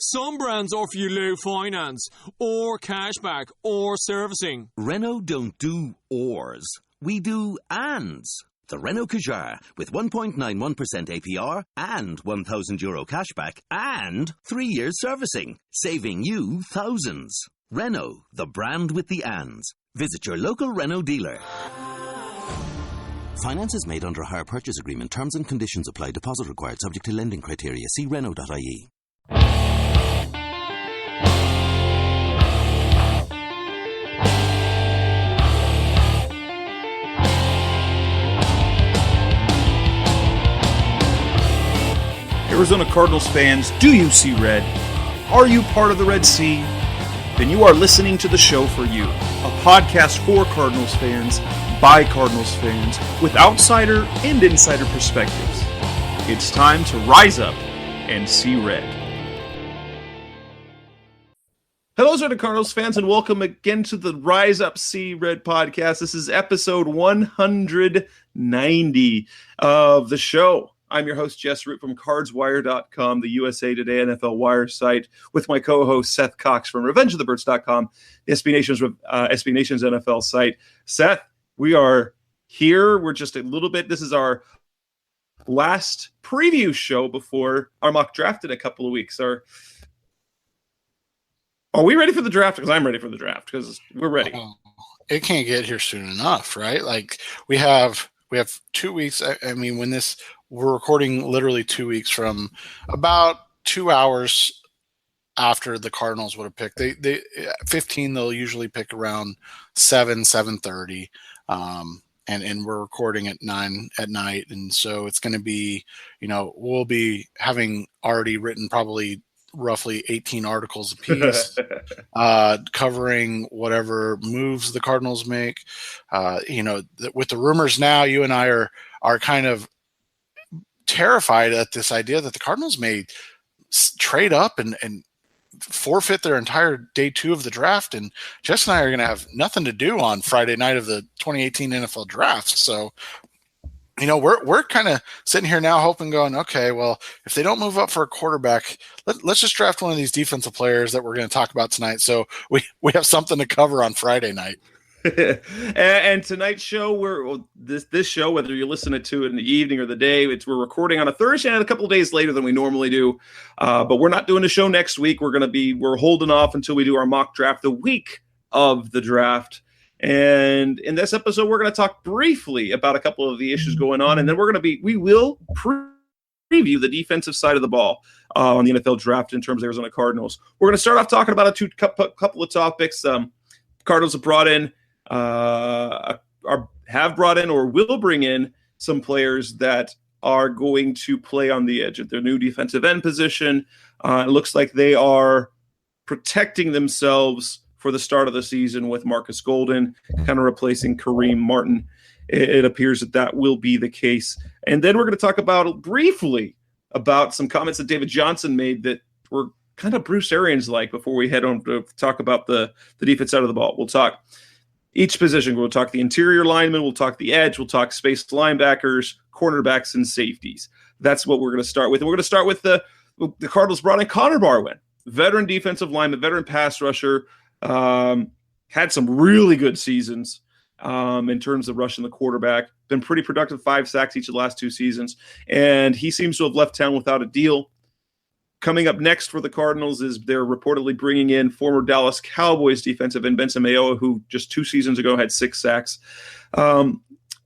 Some brands offer you low finance, or cashback, or servicing. Renault don't do ors. We do ands. The Renault Kadjar with 1.91% APR and €1,000 cashback and 3 years servicing, saving you thousands. Renault, the brand with the ands. Visit your local Renault dealer. Finance is made under a hire purchase agreement. Terms and conditions apply. Deposit required. Subject to lending criteria. See Renault.ie. Arizona Cardinals fans, do you see red? Are you part of the Red Sea? Then you are listening to the show for you. A podcast for Cardinals fans, by Cardinals fans, with outsider and insider perspectives. It's time to rise up and see red. Hello, Arizona Cardinals fans, and welcome again to the Rise Up See Red podcast. This is episode 190 of the show. I'm your host, Jess from CardsWire.com, the USA Today NFL Wire site, with my co-host, Seth Cox from RevengeOfTheBirds.com, SB Nation's NFL site. Seth, we are here. We're just a little bit, this is our last preview show before our mock draft in a couple of weeks. Are we ready for the draft? Because I'm ready for the draft, because we're ready. It can't get here soon enough, right? Like, we have 2 weeks. I mean, we're recording literally 2 weeks from about 2 hours after the Cardinals would have picked. They 15, they'll usually pick around 7:30. And we're recording at 9 at night. And so it's going to be, we'll be having already written probably roughly 18 articles apiece, covering whatever moves the Cardinals make. With the rumors now, you and I are kind of terrified at this idea that the Cardinals may trade up and forfeit their entire day 2 of the draft. And Jess and I are going to have nothing to do on Friday night of the 2018 NFL draft. So, we're kind of sitting here now hoping, going, okay, well, if they don't move up for a quarterback, let's just draft one of these defensive players that we're going to talk about tonight. So we have something to cover on Friday night. and tonight's show, this show, whether you listen to it in the evening or the day, we're recording on a Thursday and a couple of days later than we normally do. But we're not doing a show next week. We're holding off until we do our mock draft the week of the draft. And in this episode, we're going to talk briefly about a couple of the issues going on, and then we will preview the defensive side of the ball on the NFL draft in terms of Arizona Cardinals. We're going to start off talking about a couple of topics. Cardinals have brought in. Have brought in or will bring in some players that are going to play on the edge at their new defensive end position. It looks like they are protecting themselves for the start of the season with Marcus Golden, kind of replacing Kareem Martin. It appears that will be the case. And then we're going to talk briefly about some comments that David Johnson made that were kind of Bruce Arians-like before we head on to talk about the defense side of the ball. We'll talk each position. We'll talk the interior linemen. We'll talk the edge. We'll talk spaced linebackers, cornerbacks, and safeties. That's what we're going to start with. And we're going to start with the Cardinals brought in Connor Barwin, veteran defensive lineman, veteran pass rusher, had some really good seasons in terms of rushing the quarterback. Been pretty productive, 5 sacks each of the last 2 seasons. And he seems to have left town without a deal. Coming up next for the Cardinals is they're reportedly bringing in former Dallas Cowboys defensive end Benson Mayowa, who just 2 seasons ago had 6 sacks.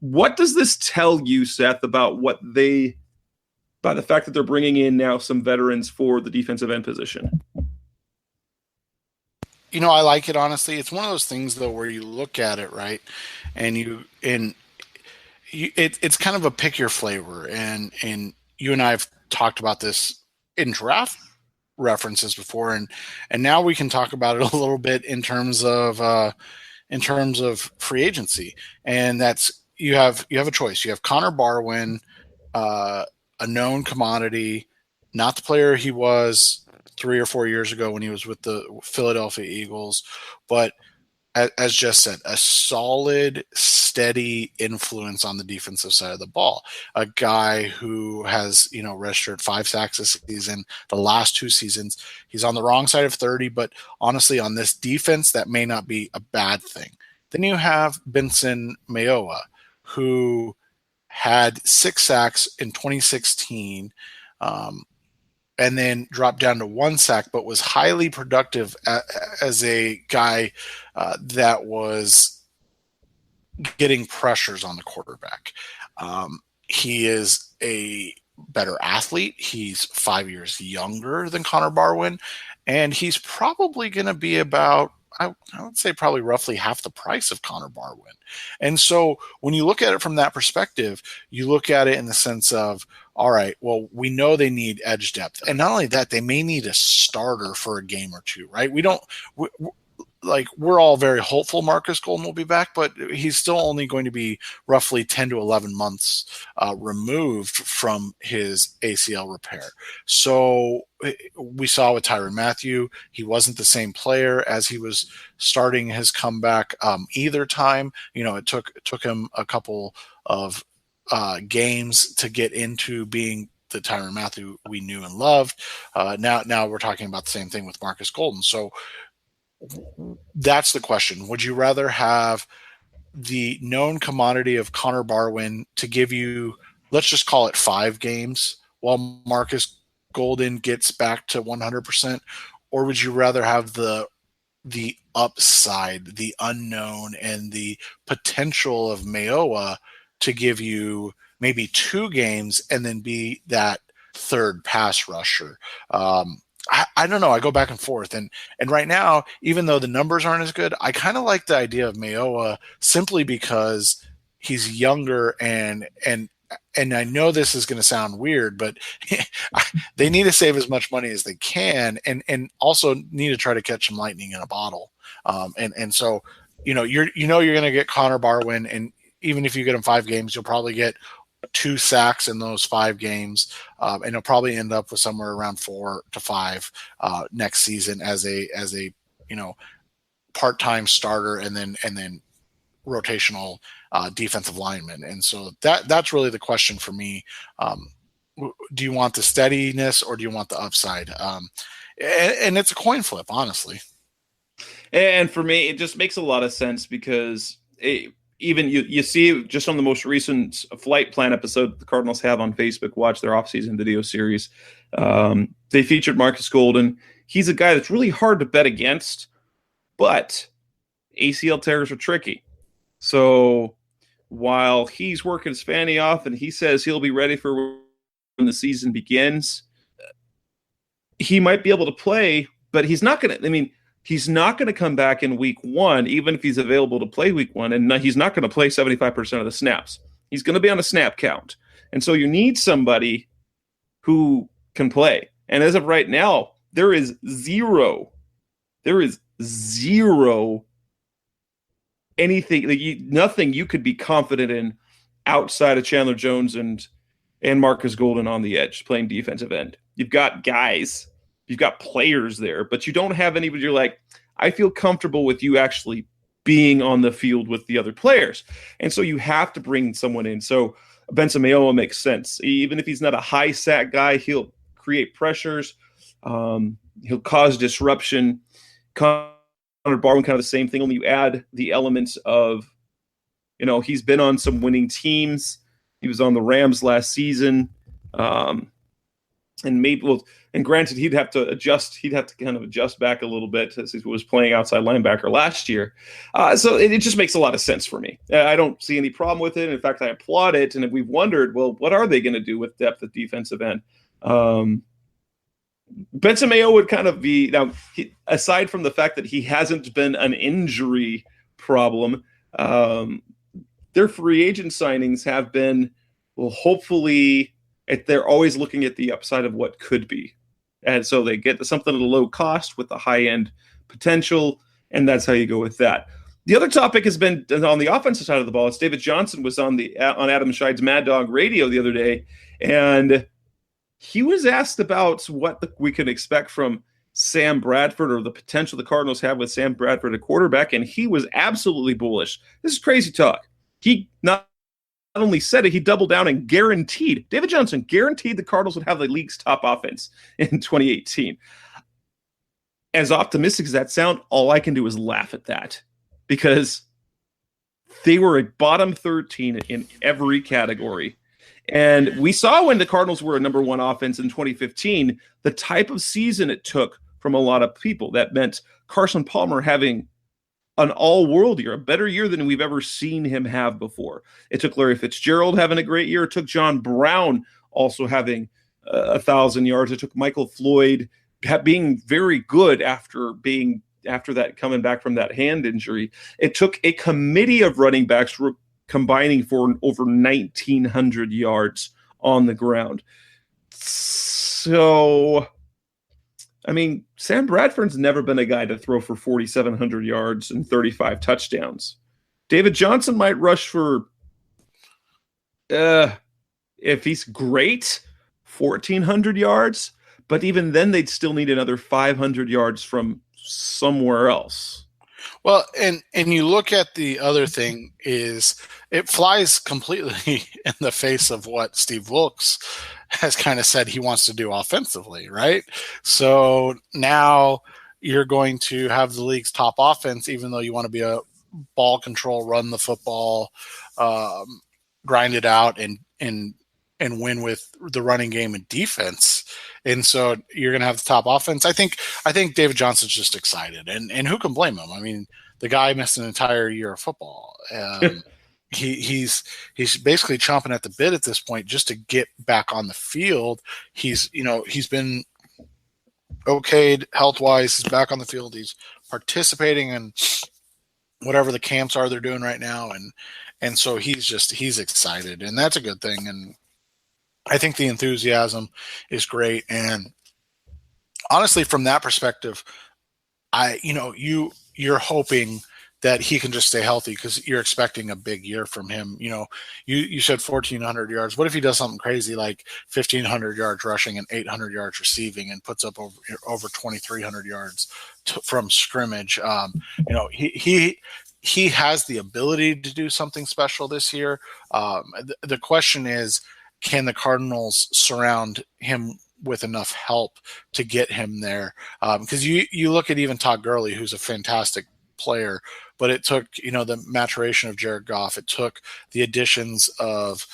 What does this tell you, Seth, about by the fact that they're bringing in now some veterans for the defensive end position? I like it, honestly. It's one of those things, though, where you look at it, right, and it's kind of a pick your flavor. And you and I have talked about this in draft references before, and now we can talk about it a little bit in terms of free agency. And that's you have a choice. You have Connor Barwin, a known commodity, not the player he was 3 or 4 years ago when he was with the Philadelphia Eagles, but as Jess said, a solid, steady influence on the defensive side of the ball. A guy who has, registered 5 sacks this season. The last 2 seasons, he's on the wrong side of 30, but honestly, on this defense, that may not be a bad thing. Then you have Benson Mayowa, who had 6 sacks in 2016, and then dropped down to 1 sack, but was highly productive as a guy that was getting pressures on the quarterback. He is a better athlete. He's 5 years younger than Connor Barwin, and he's probably going to be about, I would say probably roughly half the price of Connor Barwin. And so when you look at it from that perspective, you look at it in the sense of, all right, well, we know they need edge depth. And not only that, they may need a starter for a game or two, right? We're all very hopeful Marcus Golden will be back, but he's still only going to be roughly 10 to 11 months removed from his ACL repair. So we saw with Tyrann Mathieu, he wasn't the same player as he was starting his comeback either time. It took him a couple of games to get into being the Tyrann Mathieu we knew and loved. Now we're talking about the same thing with Marcus Golden. So that's the question. Would you rather have the known commodity of Connor Barwin to give you, let's just call it 5 games while Marcus Golden gets back to 100%? Or would you rather have the upside, the unknown, and the potential of Mayowa to give you maybe 2 games and then be that third pass rusher? I don't know. I go back and forth. And right now, even though the numbers aren't as good, I kind of like the idea of Mayowa simply because he's younger and I know this is going to sound weird, but they need to save as much money as they can and also need to try to catch some lightning in a bottle. And so, you're going to get Connor Barwin, and even if you get him 5 games, you'll probably get 2 sacks in those 5 games, and he'll probably end up with somewhere around 4 to 5 next season as a part-time starter and then rotational defensive lineman. And so that's really the question for me. Do you want the steadiness or do you want the upside? And it's a coin flip, honestly. And for me, it just makes a lot of sense because even you see just on the most recent flight plan episode the Cardinals have on Facebook, watch their offseason video series. They featured Marcus Golden. He's a guy that's really hard to bet against, but ACL tears are tricky. So while he's working his fanny off and he says he'll be ready for when the season begins, he might be able to play, but he's not going to. He's not going to come back in week 1, even if he's available to play week 1, and he's not going to play 75% of the snaps. He's going to be on a snap count. And so you need somebody who can play. And as of right now, there is zero anything, nothing you could be confident in outside of Chandler Jones and Marcus Golden on the edge playing defensive end. You've got guys. You've got players there, but you don't have anybody you're like, I feel comfortable with you actually being on the field with the other players. And so you have to bring someone in. So Benson Mayowa makes sense. Even if he's not a high sack guy, he'll create pressures. He'll cause disruption. Connor Barwin, kind of the same thing, only you add the elements of, he's been on some winning teams. He was on the Rams last season. And granted, he'd have to kind of adjust back a little bit as he was playing outside linebacker last year. So it just makes a lot of sense for me. I don't see any problem with it. In fact, I applaud it. And we've wondered, well, what are they going to do with depth at defensive end? Benson Mayowa would kind of be, now, aside from the fact that he hasn't been an injury problem, their free agent signings have been, well, hopefully they're always looking at the upside of what could be. And so they get something at a low cost with the high-end potential, and that's how you go with that. The other topic has been on the offensive side of the ball. It's David Johnson was on Adam Scheid's Mad Dog Radio the other day, and he was asked about what we can expect from Sam Bradford, or the potential the Cardinals have with Sam Bradford at quarterback, and he was absolutely bullish. This is crazy talk. He not only said it, he doubled down and guaranteed, David Johnson guaranteed the Cardinals would have the league's top offense in 2018. As optimistic as that sound, all I can do is laugh at that, because they were a bottom 13 in every category. And we saw when the Cardinals were a number one offense in 2015, the type of season it took from a lot of people. That meant Carson Palmer having an all-world year, a better year than we've ever seen him have before. It took Larry Fitzgerald having a great year. It took John Brown also having 1,000 yards. It took Michael Floyd being very good after that, coming back from that hand injury. It took a committee of running backs combining for over 1,900 yards on the ground. So, I mean, Sam Bradford's never been a guy to throw for 4,700 yards and 35 touchdowns. David Johnson might rush for, if he's great, 1,400 yards. But even then, they'd still need another 500 yards from somewhere else. Well, and you look at the other thing is it flies completely in the face of what Steve Wilks has kind of said he wants to do offensively, right? So now you're going to have the league's top offense, even though you want to be a ball control, run the football, grind it out, and win with the running game and defense. And so you're going to have the top offense. I think David Johnson's just excited, and who can blame him? I mean, the guy missed an entire year of football. He's basically chomping at the bit at this point just to get back on the field. He's been okayed health-wise. He's back on the field. He's participating in whatever the camps are they're doing right now. And so he's excited, and that's a good thing. And I think the enthusiasm is great. And honestly, from that perspective, you're hoping that he can just stay healthy because you're expecting a big year from him. You said 1,400 yards. What if he does something crazy like 1,500 yards rushing and 800 yards receiving and puts up over 2,300 yards from scrimmage? He has the ability to do something special this year. The question is, can the Cardinals surround him with enough help to get him there? Because you look at even Todd Gurley, who's a fantastic player, but it took the maturation of Jared Goff. It took the additions of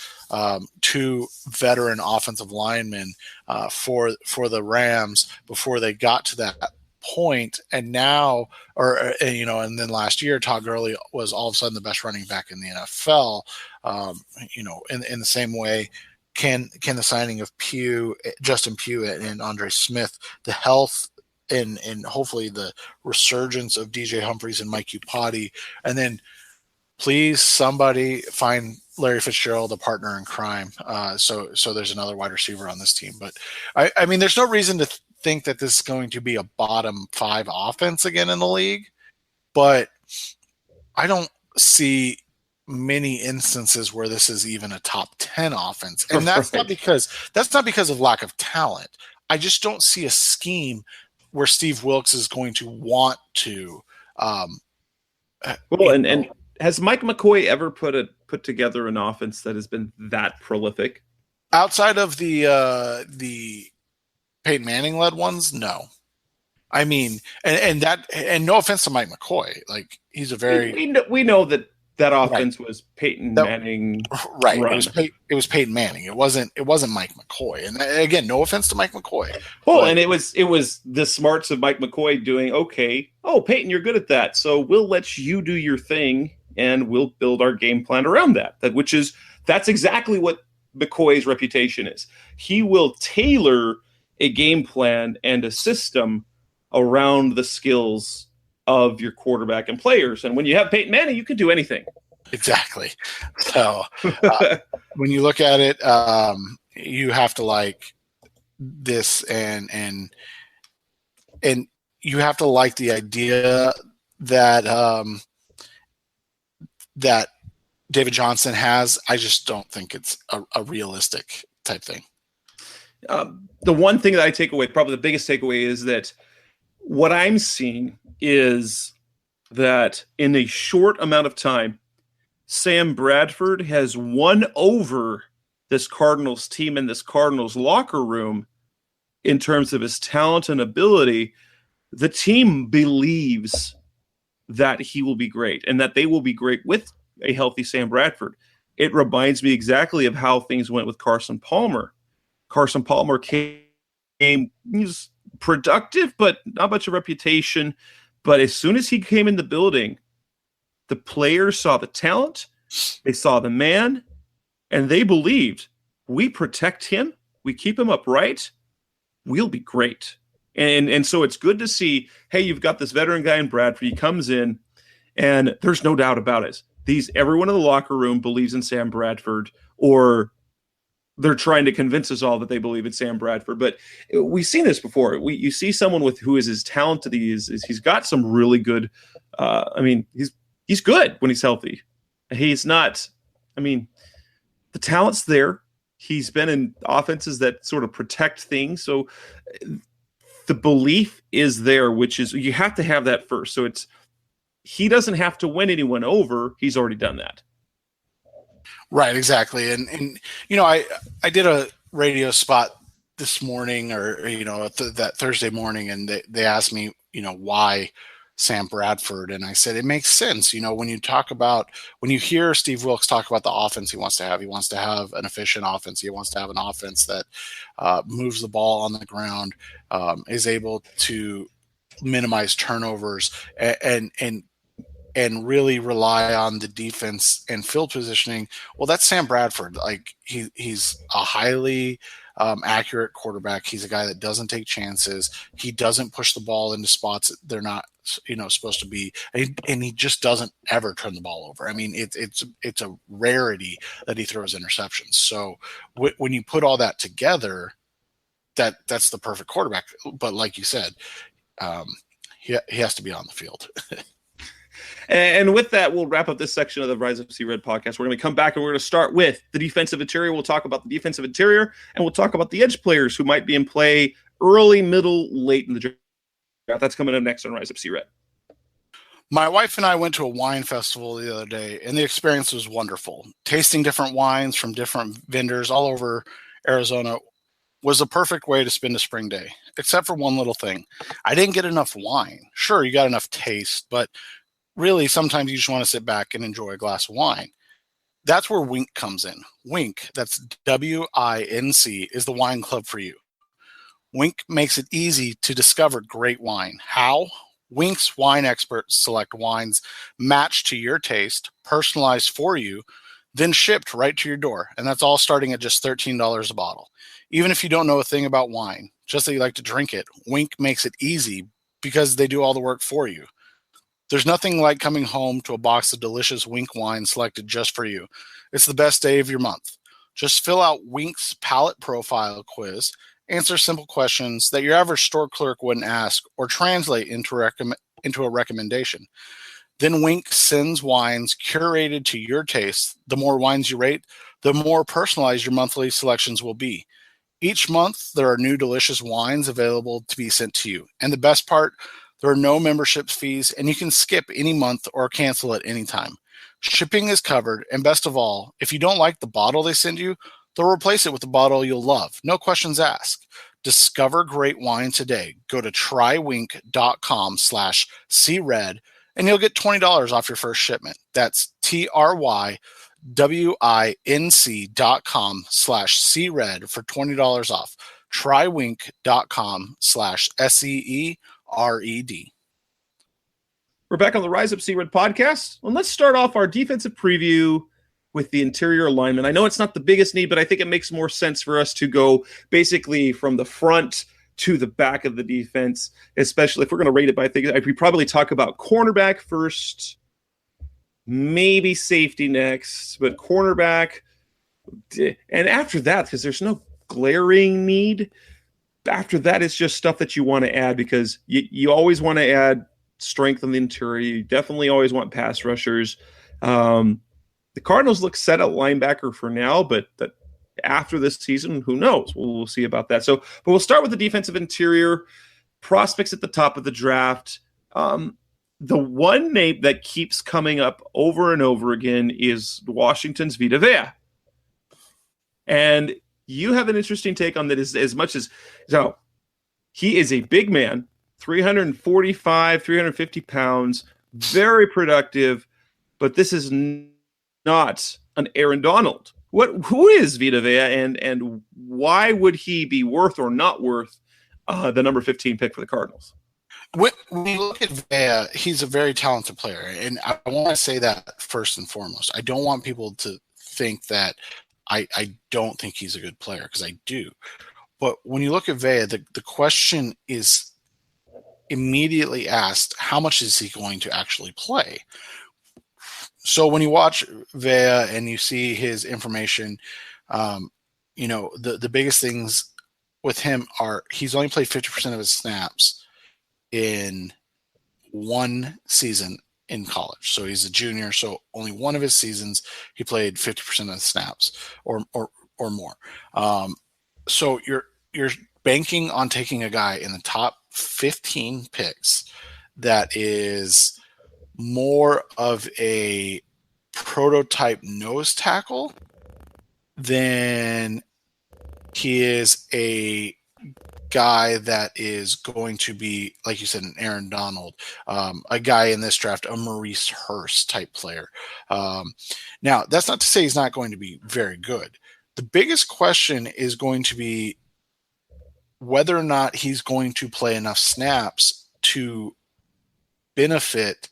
two veteran offensive linemen for the Rams before they got to that point. And now, and then last year, Todd Gurley was all of a sudden the best running back in the NFL. In the same way, can the signing of Justin Pugh and Andre Smith, the health and hopefully the resurgence of DJ Humphries and Mike Upati, and then please somebody find Larry Fitzgerald a partner in crime. So there's another wide receiver on this team. But I mean, there's no reason to think that this is going to be a bottom 5 offense again in the league, but I don't see many instances where this is even a top 10 offense. And that's not because of lack of talent. I just don't see a scheme where Steve Wilks is going to want to. And has Mike McCoy ever put together an offense that has been that prolific? Outside of the Peyton Manning led ones? No. I mean, and no offense to Mike McCoy, like he's a very we know that offense was Peyton Manning, right? It was Peyton Manning. It wasn't Mike McCoy. And again, no offense to Mike McCoy. Well, and it was the smarts of Mike McCoy doing, okay, Peyton, you're good at that, so we'll let you do your thing, and we'll build our game plan around that. That's exactly what McCoy's reputation is. He will tailor a game plan and a system around the skills of your quarterback and players. And when you have Peyton Manning, you can do anything. Exactly. So when you look at it, you have to like this and you have to like the idea that that David Johnson has. I just don't think it's a realistic type thing. The one thing that I take away, probably the biggest takeaway, is that What I'm seeing is that in a short amount of time, Sam Bradford has won over this Cardinals team and this Cardinals locker room in terms of his talent and ability. The team believes that he will be great and that they will be great with a healthy Sam Bradford. It reminds me exactly of how things went with Carson Palmer. Carson Palmer he's productive, but not much of a reputation. But as soon as he came in the building, the players saw the talent, they saw the man, and they believed, we protect him, we keep him upright, we'll be great. And so it's good to see, hey, you've got this veteran guy in Bradford. He comes in, and there's no doubt about it. Everyone in the locker room believes in Sam Bradford, or they're trying to convince us all that they believe in Sam Bradford. But we've seen this before. You see someone who is as talented he's got some really good. He's good when he's healthy. He's not. The talent's there. He's been in offenses that sort of protect things. So the belief is there, which is you have to have that first. So he doesn't have to win anyone over. He's already done that. Right, exactly. And I did a radio spot this morning or that Thursday morning, and they asked me, why Sam Bradford, and I said it makes sense. When you hear Steve Wilkes talk about the offense he wants to have an efficient offense. He wants to have an offense that moves the ball on the ground, is able to minimize turnovers, and really rely on the defense and field positioning. Well, that's Sam Bradford. Like he's a highly accurate quarterback. He's a guy that doesn't take chances. He doesn't push the ball into spots that they're not, supposed to be. And he just doesn't ever turn the ball over. It's a rarity that he throws interceptions. So when you put all that together, that's the perfect quarterback. But like you said, he has to be on the field. And with that, we'll wrap up this section of the Rise Up See Red podcast. We're going to come back and we're going to start with the defensive interior. We'll talk about the defensive interior, and we'll talk about the edge players who might be in play early, middle, late in the draft. That's coming up next on Rise Up See Red. My wife and I went to a wine festival the other day, and the experience was wonderful. Tasting different wines from different vendors all over Arizona was the perfect way to spend a spring day, except for one little thing. I didn't get enough wine. Sure, you got enough taste, but really, sometimes you just want to sit back and enjoy a glass of wine. That's where Wink comes in. Wink, that's WINC, is the wine club for you. Wink makes it easy to discover great wine. How? Wink's wine experts select wines matched to your taste, personalized for you, then shipped right to your door. And that's all starting at just $13 a bottle. Even if you don't know a thing about wine, just that you like to drink it, Wink makes it easy because they do all the work for you. There's nothing like coming home to a box of delicious Wink wine selected just for you. It's the best day of your month. Just fill out Wink's palate profile quiz, answer simple questions that your average store clerk wouldn't ask, or translate into a recommendation. Then Wink sends wines curated to your taste. The more wines you rate, the more personalized your monthly selections will be. Each month, there are new delicious wines available to be sent to you. And the best part, there are no membership fees, and you can skip any month or cancel at any time. Shipping is covered, and best of all, if you don't like the bottle they send you, they'll replace it with a bottle you'll love. No questions asked. Discover great wine today. Go to trywink.com/cred, and you'll get $20 off your first shipment. That's trywinc.com/cred for $20 off. trywink.com/SEERED. We're back on the Rise Up See Red podcast. And let's start off our defensive preview with the interior alignment. I know it's not the biggest need, but I think it makes more sense for us to go basically from the front to the back of the defense, especially if we're going to rate it by things. We probably talk about cornerback first, maybe safety next, but cornerback. And after that, because there's no glaring need, after that, it's just stuff that you want to add because you always want to add strength on the interior. You definitely always want pass rushers. The Cardinals look set at linebacker for now, but after this season, who knows? We'll see about that. But we'll start with the defensive interior. prospects at the top of the draft. The one name that keeps coming up over and over again is Washington's Vita Vea. And you have an interesting take on that as much as so he is a big man, 345, 350 pounds, very productive, but this is not an Aaron Donald. Who is Vita Vea, and why would he be worth or not worth the number 15 pick for the Cardinals? When you look at Vea, he's a very talented player, and I want to say that first and foremost. I don't want people to think that I don't think he's a good player, because I do. But when you look at Vea, the question is immediately asked, how much is he going to actually play? So when you watch Vea and you see his information, the biggest things with him are he's only played 50% of his snaps in one season in college. So he's a junior, so only one of his seasons he played 50% of the snaps or more. So you're banking on taking a guy in the top 15 picks that is more of a prototype nose tackle than he is a guy that is going to be, like you said, an Aaron Donald, a guy in this draft, a Maurice Hurst type player. Now, that's not to say he's not going to be very good. The biggest question is going to be whether or not he's going to play enough snaps to benefit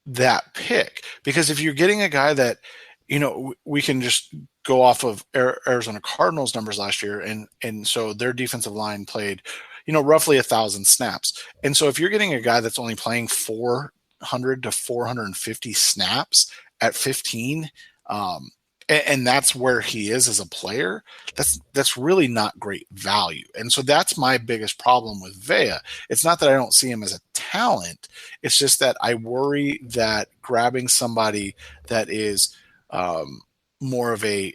that pick. Because if you're getting a guy that, we can just go off of Arizona Cardinals numbers last year, and so their defensive line played, roughly 1,000 snaps. And so if you're getting a guy that's only playing 400 to 450 snaps at 15, and that's where he is as a player, that's really not great value. And so that's my biggest problem with Vea. It's not that I don't see him as a talent. It's just that I worry that grabbing somebody that is more of a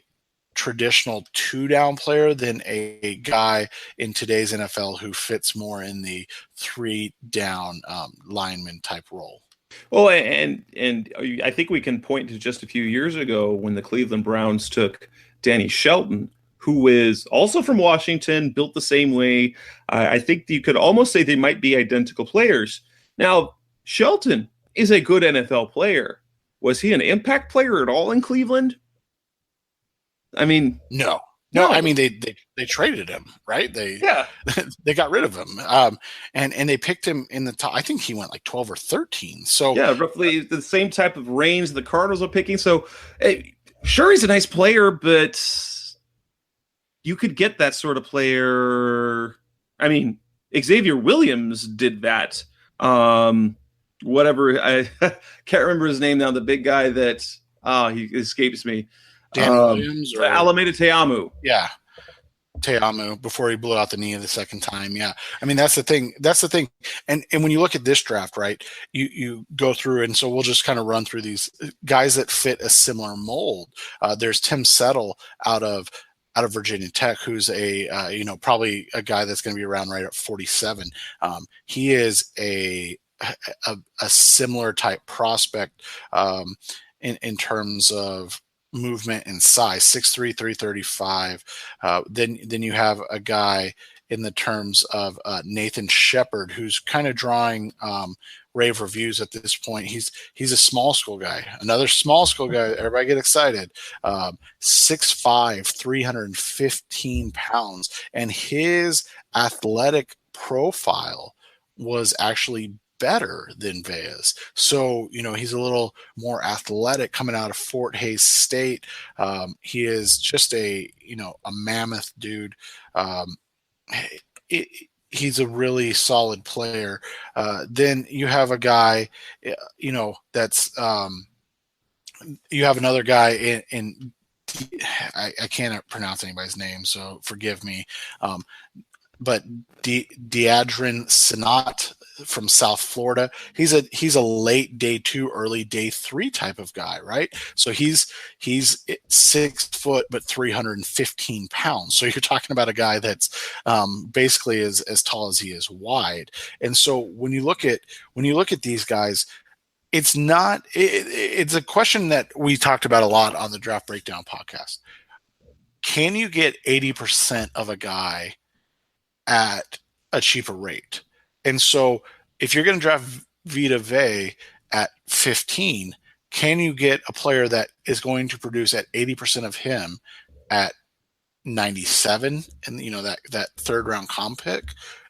traditional two-down player than a guy in today's NFL who fits more in the three-down lineman type role. Well, and I think we can point to just a few years ago when the Cleveland Browns took Danny Shelton, who is also from Washington, built the same way. I think you could almost say they might be identical players. Now, Shelton is a good NFL player. Was he an impact player at all in Cleveland? I mean, no. I mean, they traded him, right? They got rid of him, and they picked him in the top. I think he went like 12 or 13. So yeah, roughly the same type of range the Cardinals are picking. So sure, he's a nice player, but you could get that sort of player. I mean, Xavier Williams did that. Whatever, I can't remember his name now. The big guy that he escapes me. Dan Williams or Alameda Te'amu. Yeah. Te'amu before he blew out the knee the second time. Yeah. I mean, that's the thing. And when you look at this draft, right, you go through, and so we'll just kind of run through these guys that fit a similar mold. There's Tim Settle out of Virginia Tech, who's probably a guy that's going to be around right at 47. He is a similar type prospect in terms of movement and size, 6'3", 335. Then you have a guy in the terms of Nathan Shepard, who's kind of drawing rave reviews at this point. He's a small school guy, another small school guy. Everybody get excited. 6'5", 315 pounds, and his athletic profile was actually better than Vea's. So, he's a little more athletic coming out of Fort Hays State. He is just a mammoth dude. He's a really solid player. Then you have a guy, that's you have another guy in I can't pronounce anybody's name, so forgive me. But Deadrin from South Florida. He's a late day 2, early day 3 type of guy, right? So he's 6 foot but 315 pounds. So you're talking about a guy that's basically as tall as he is wide. And so when you look at these guys, it's not. It's a question that we talked about a lot on the Draft Breakdown podcast. Can you get 80% of a guy at a cheaper rate? And so if you're going to draft Vita Vea at 15, can you get a player that is going to produce at 80% of him at 97 and that third round comp pick?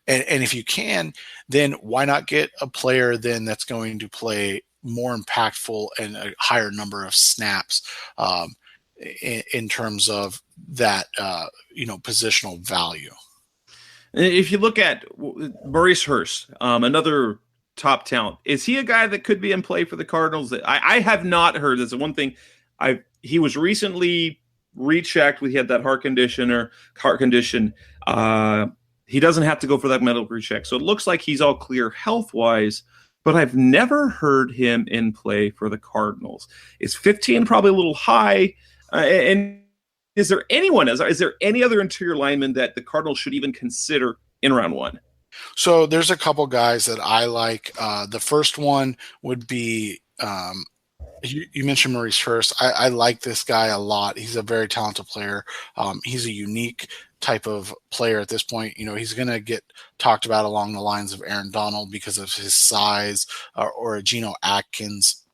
And if you can, then why not get a player then that's going to play more impactful and a higher number of snaps in terms of that positional value? If you look at Maurice Hurst, another top talent, is he a guy that could be in play for the Cardinals? I have not heard. That's the one thing. He was recently rechecked. He had that heart condition. He doesn't have to go for that medical recheck, so it looks like he's all clear health-wise. But I've never heard him in play for the Cardinals. Is 15 probably a little high? And is there any other interior lineman that the Cardinals should even consider in round 1? So there's a couple guys that I like. The first one would be you mentioned Maurice Hurst. I like this guy a lot. He's a very talented player. He's a unique type of player at this point. He's going to get talked about along the lines of Aaron Donald because of his size, or Geno Atkins.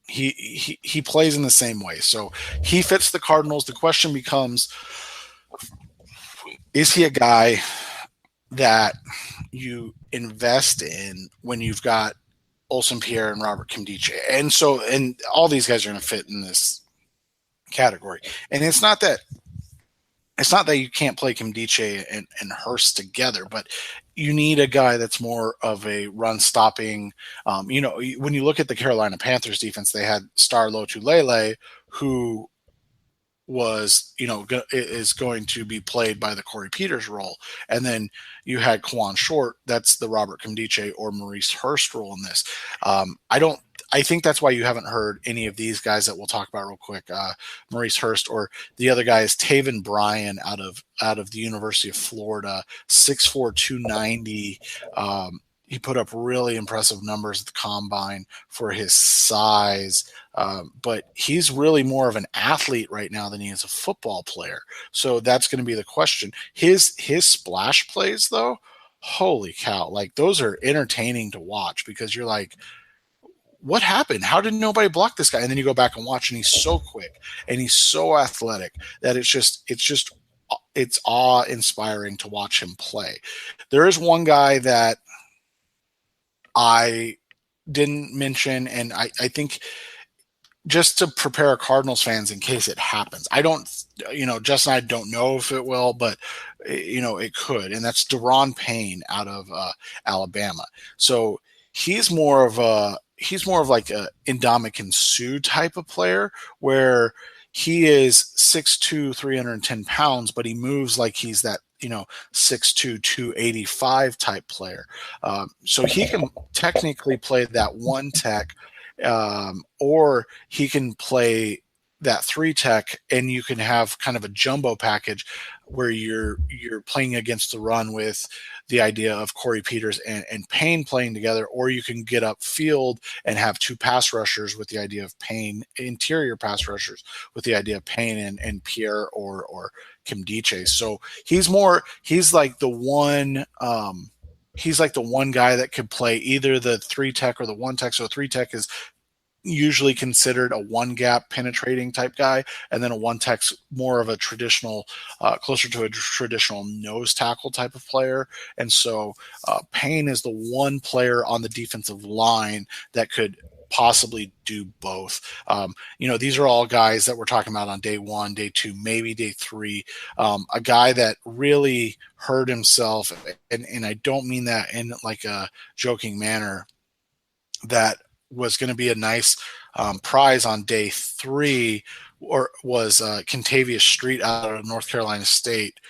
He plays in the same way. So he fits the Cardinals. The question becomes, is he a guy that you invest in when you've got Olsen Pierre and Robert Kimdiche? And all these guys are going to fit in this category. And it's not that you can't play Kimdiche and Hurst together, but you need a guy that's more of a run stopping. When you look at the Carolina Panthers defense, they had Star Lotulelei, who was, is going to be played by the Corey Peters role. And then you had Quan Short, that's the Robert Kimdiche or Maurice Hurst role in this. I think that's why you haven't heard any of these guys that we'll talk about real quick. Maurice Hurst, or the other guy is Taven Bryan out of the University of Florida, 6'4", 290. He put up really impressive numbers at the combine for his size, but he's really more of an athlete right now than he is a football player. So that's going to be the question. His splash plays, though, holy cow! Like, those are entertaining to watch, because you're like, what happened? How did nobody block this guy? And then you go back and watch, and he's so quick and he's so athletic that it's awe-inspiring to watch him play. There is one guy that I didn't mention, and I think just to prepare Cardinals fans in case it happens. I don't, Jess and I don't know if it will, but it could. And that's Deron Payne out of Alabama. So he's more of like a Ndamukong Suh type of player, where he is 6'2", 310 pounds, but he moves like he's that, 6'2", 285 type player. So he can technically play that one tech, or he can play that 3 tech, and you can have kind of a jumbo package where you're playing against the run with the idea of Corey Peters and Payne playing together, or you can get upfield and have 2 pass rushers with the idea of Payne, interior pass rushers with the idea of Payne and Pierre or Kimdiche. So he's like the one guy that could play either the 3 tech or the 1 tech. So 3 tech is usually considered a 1 gap penetrating type guy, and then a 1 tech's more of a traditional, closer to a traditional nose tackle type of player. And so Payne is the one player on the defensive line that could possibly do both. These are all guys that we're talking about on day 1, day 2, maybe day 3. A guy that really hurt himself, and I don't mean that in like a joking manner, that was going to be a nice prize on day 3, or was Kentavious Street out of North Carolina State,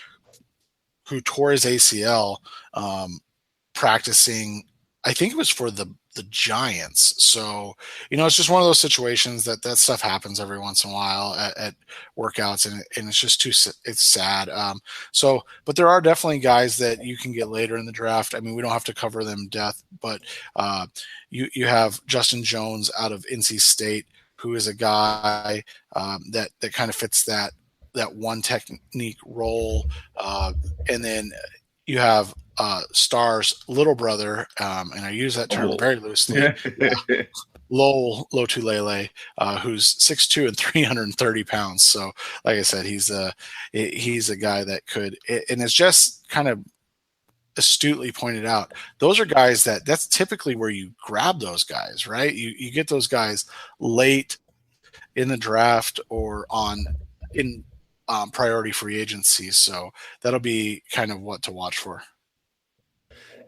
who tore his ACL practicing I think it was for the Giants. So, it's just one of those situations that stuff happens every once in a while at workouts, and it's just it's sad. But there are definitely guys that you can get later in the draft. I mean, we don't have to cover them in depth, but you have Justin Jones out of NC State, who is a guy that kind of fits that one technique role. And then you have Star's little brother, and I use that term very loosely, Lotulelei, who's 6'2" and 330 pounds. So, like I said, he's a guy that could, and it's just kind of astutely pointed out, those are guys that's typically where you grab those guys, right? You get those guys late in the draft or in priority free agency. So that'll be kind of what to watch for.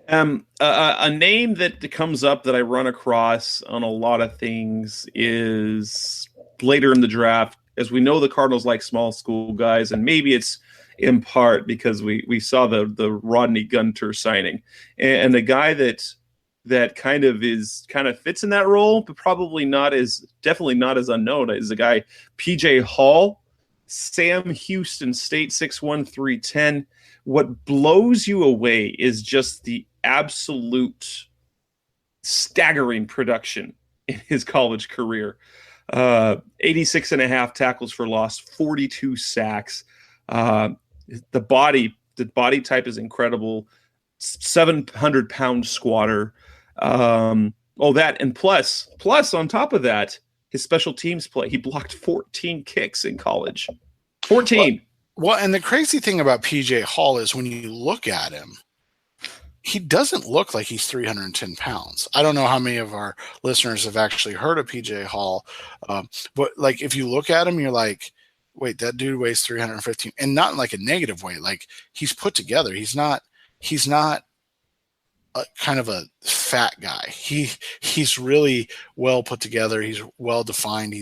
A name that comes up that I run across on a lot of things is later in the draft. As we know, the Cardinals like small school guys, and maybe it's in part because we saw the Rodney Gunter signing, and the guy that kind of fits in that role, but definitely not as unknown, is the guy PJ Hall, Sam Houston State, 6'1", 310. What blows you away is just the absolute staggering production in his college career. 86 and a half tackles for loss, 42 sacks. The body type is incredible. 700-pound squatter. That, and plus on top of that, his special teams play. He blocked 14 kicks in college. 14. Well, and the crazy thing about PJ Hall is when you look at him, he doesn't look like he's 310 pounds. I don't know how many of our listeners have actually heard of PJ Hall, but like if you look at him, you're like, wait, that dude weighs 315, and not in like a negative way. Like he's put together. He's not a kind of a fat guy. He's really well put together. He's well defined.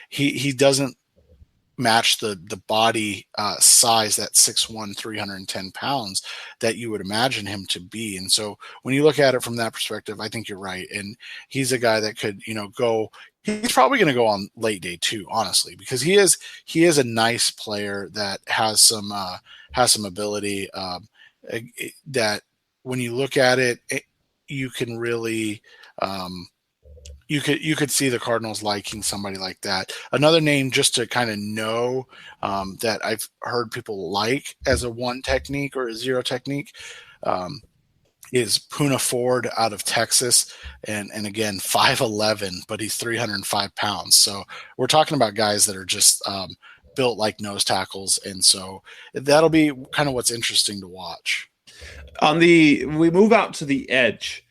He doesn't match the body size, that 6'1", 310 pounds that you would imagine him to be. And so when you look at it from that perspective, I think you're right. And he's a guy that could, go, he's probably going to go on late day too, honestly, because he is a nice player that has some ability that when you look at it, you can really, you could see the Cardinals liking somebody like that. Another name just to kind of know that I've heard people like as a one technique or a zero technique is Puna Ford out of Texas. And again, 5'11", but he's 305 pounds. So we're talking about guys that are just built like nose tackles. And so that'll be kind of what's interesting to watch. We move out to the edge.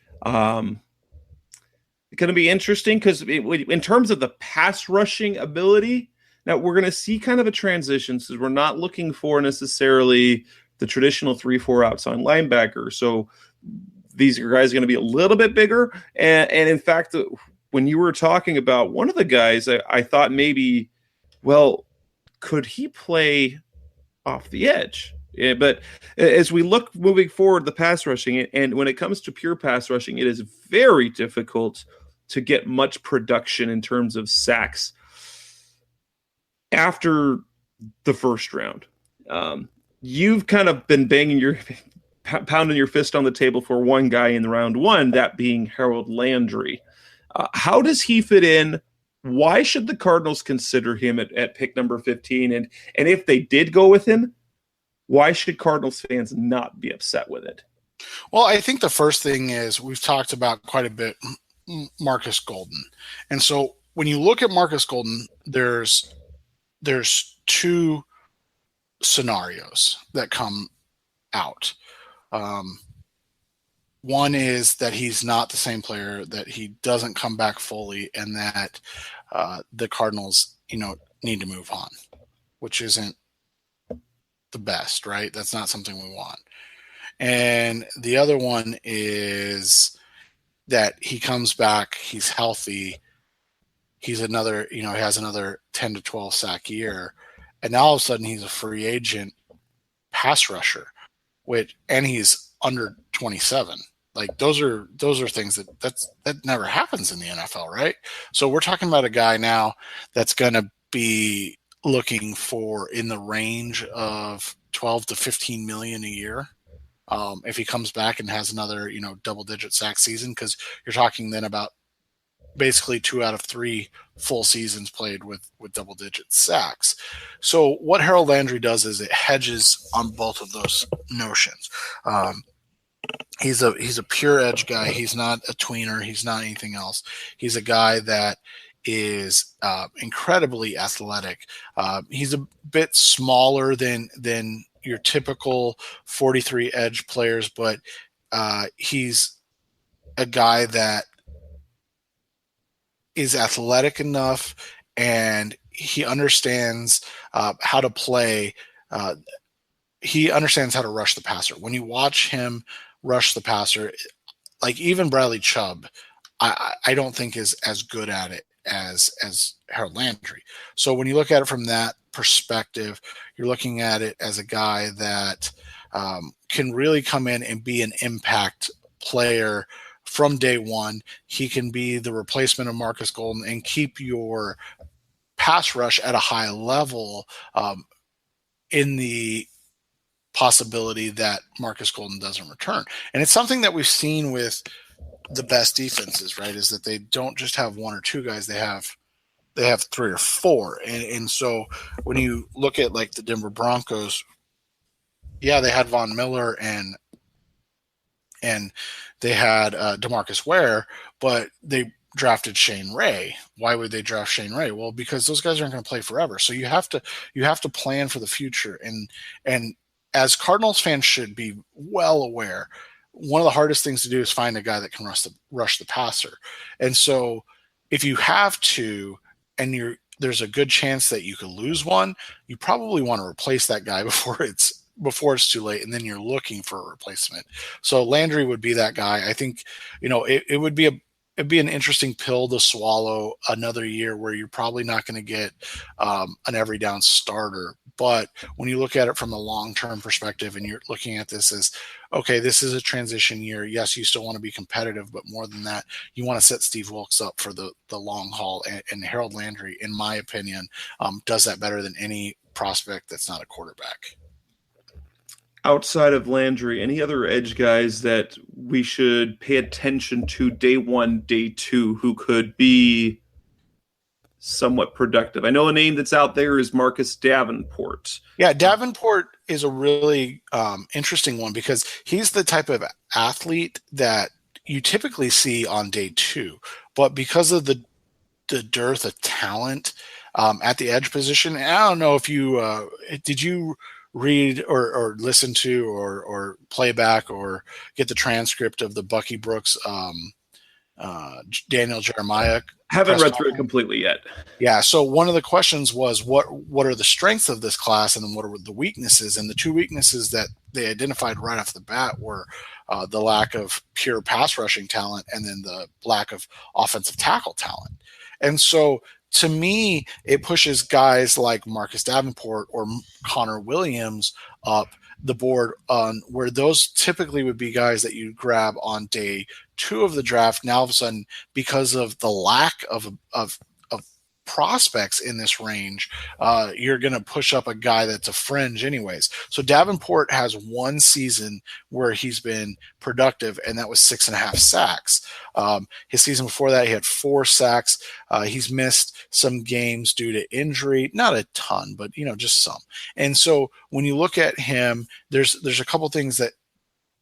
Going to be interesting because in terms of the pass rushing ability, now we're going to see kind of a transition. So we're not looking for necessarily the traditional 3-4 outside linebacker. So these guys are going to be a little bit bigger. And in fact, when you were talking about one of the guys, I thought maybe, well, could he play off the edge? Yeah, but as we look moving forward, the pass rushing, and when it comes to pure pass rushing, it is very difficult to get much production in terms of sacks after the first round. You've kind of been pounding your fist on the table for one guy in round one, that being Harold Landry. How does he fit in? Why should the Cardinals consider him at pick number 15? And if they did go with him, why should Cardinals fans not be upset with it? Well, I think the first thing is we've talked about quite a bit Marcus Golden. And so when you look at Marcus Golden, there's two scenarios that come out. One is that he's not the same player, that he doesn't come back fully, and that the Cardinals, need to move on, which isn't the best, right? That's not something we want. And the other one is that he comes back, he's healthy, he has another 10 to 12 sack year, and now all of a sudden he's a free agent pass rusher, and he's under 27. Like those are things that never happens in the NFL, right? So we're talking about a guy now that's going to be looking for in the range of 12 to 15 million a year. If he comes back and has another, double-digit sack season, because you're talking then about basically 2 out of 3 full seasons played with double-digit sacks. So what Harold Landry does is it hedges on both of those notions. He's a pure edge guy. He's not a tweener. He's not anything else. He's a guy that is incredibly athletic. He's a bit smaller than your typical 43 edge players, but he's a guy that is athletic enough, and he understands how to play. He understands how to rush the passer. When you watch him rush the passer, like even Bradley Chubb, I don't think is as good at it as Harold Landry. So when you look at it from that perspective, you're looking at it as a guy that can really come in and be an impact player from day one. He can be the replacement of Marcus Golden and keep your pass rush at a high level, in the possibility that Marcus Golden doesn't return. And it's something that we've seen with the best defenses, right? Is that they don't just have 1 or 2 guys, they have 3 or 4. And so when you look at like the Denver Broncos, yeah, they had Von Miller and they had DeMarcus Ware, but they drafted Shane Ray. Why would they draft Shane Ray? Well, because those guys aren't going to play forever. So you have to plan for the future. And as Cardinals fans should be well aware, one of the hardest things to do is find a guy that can rush the passer. And so if you have to, and there's a good chance that you could lose one, you probably want to replace that guy before it's too late, and then you're looking for a replacement. So Landry would be that guy. I think, it would be it'd be an interesting pill to swallow another year where you're probably not going to get an every down starter. But when you look at it from a long-term perspective and you're looking at this as, okay, this is a transition year. Yes, you still want to be competitive, but more than that, you want to set Steve Wilkes up for the long haul. And Harold Landry, in my opinion, does that better than any prospect that's not a quarterback. Outside of Landry, any other edge guys that we should pay attention to day 1, day 2, who could be somewhat productive? I know a name that's out there is Marcus Davenport. Yeah, Davenport is a really interesting one because he's the type of athlete that you typically see on day 2. But because of the dearth of talent at the edge position, and I don't know if you did you read or listen to or play back or get the transcript of the Bucky Brooks Daniel Jeremiah. Haven't read through it completely yet. Yeah. So one of the questions was what are the strengths of this class and then what are the weaknesses? And the 2 weaknesses that they identified right off the bat were the lack of pure pass rushing talent and then the lack of offensive tackle talent. And so to me, it pushes guys like Marcus Davenport or Connor Williams up the board on where those typically would be guys that you grab on day 2 of the draft. Now, all of a sudden, because of the lack of prospects in this range, you're going to push up a guy that's a fringe anyways. So Davenport has 1 season where he's been productive, and that was 6.5 sacks. His season before that, he had 4 sacks. He's missed some games due to injury, not a ton, but just some. And so when you look at him, there's a couple things that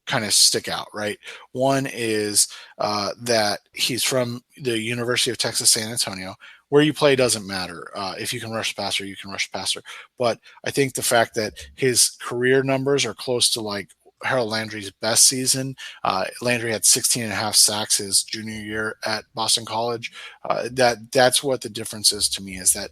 kind of stick out, right? One is that he's from the University of Texas, San Antonio. Where you play doesn't matter. If you can rush the passer, you can rush the passer. But I think the fact that his career numbers are close to like Harold Landry's best season. Landry had 16.5 sacks his junior year at Boston College. That's what the difference is to me, is that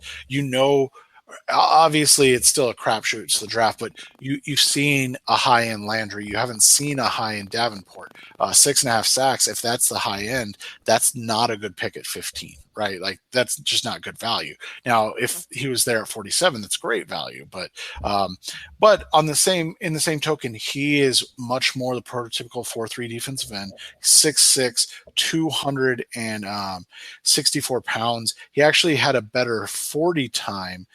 obviously it's still a crapshoot, it's the draft, but you've seen a high-end Landry. You haven't seen a high-end Davenport. 6.5 sacks, if that's the high end, that's not a good pick at 15, right? Like that's just not good value. Now, if he was there at 47, that's great value. But in the same token, he is much more the prototypical 4-3 defensive end, 6'6", 264 pounds. He actually had a better 40 time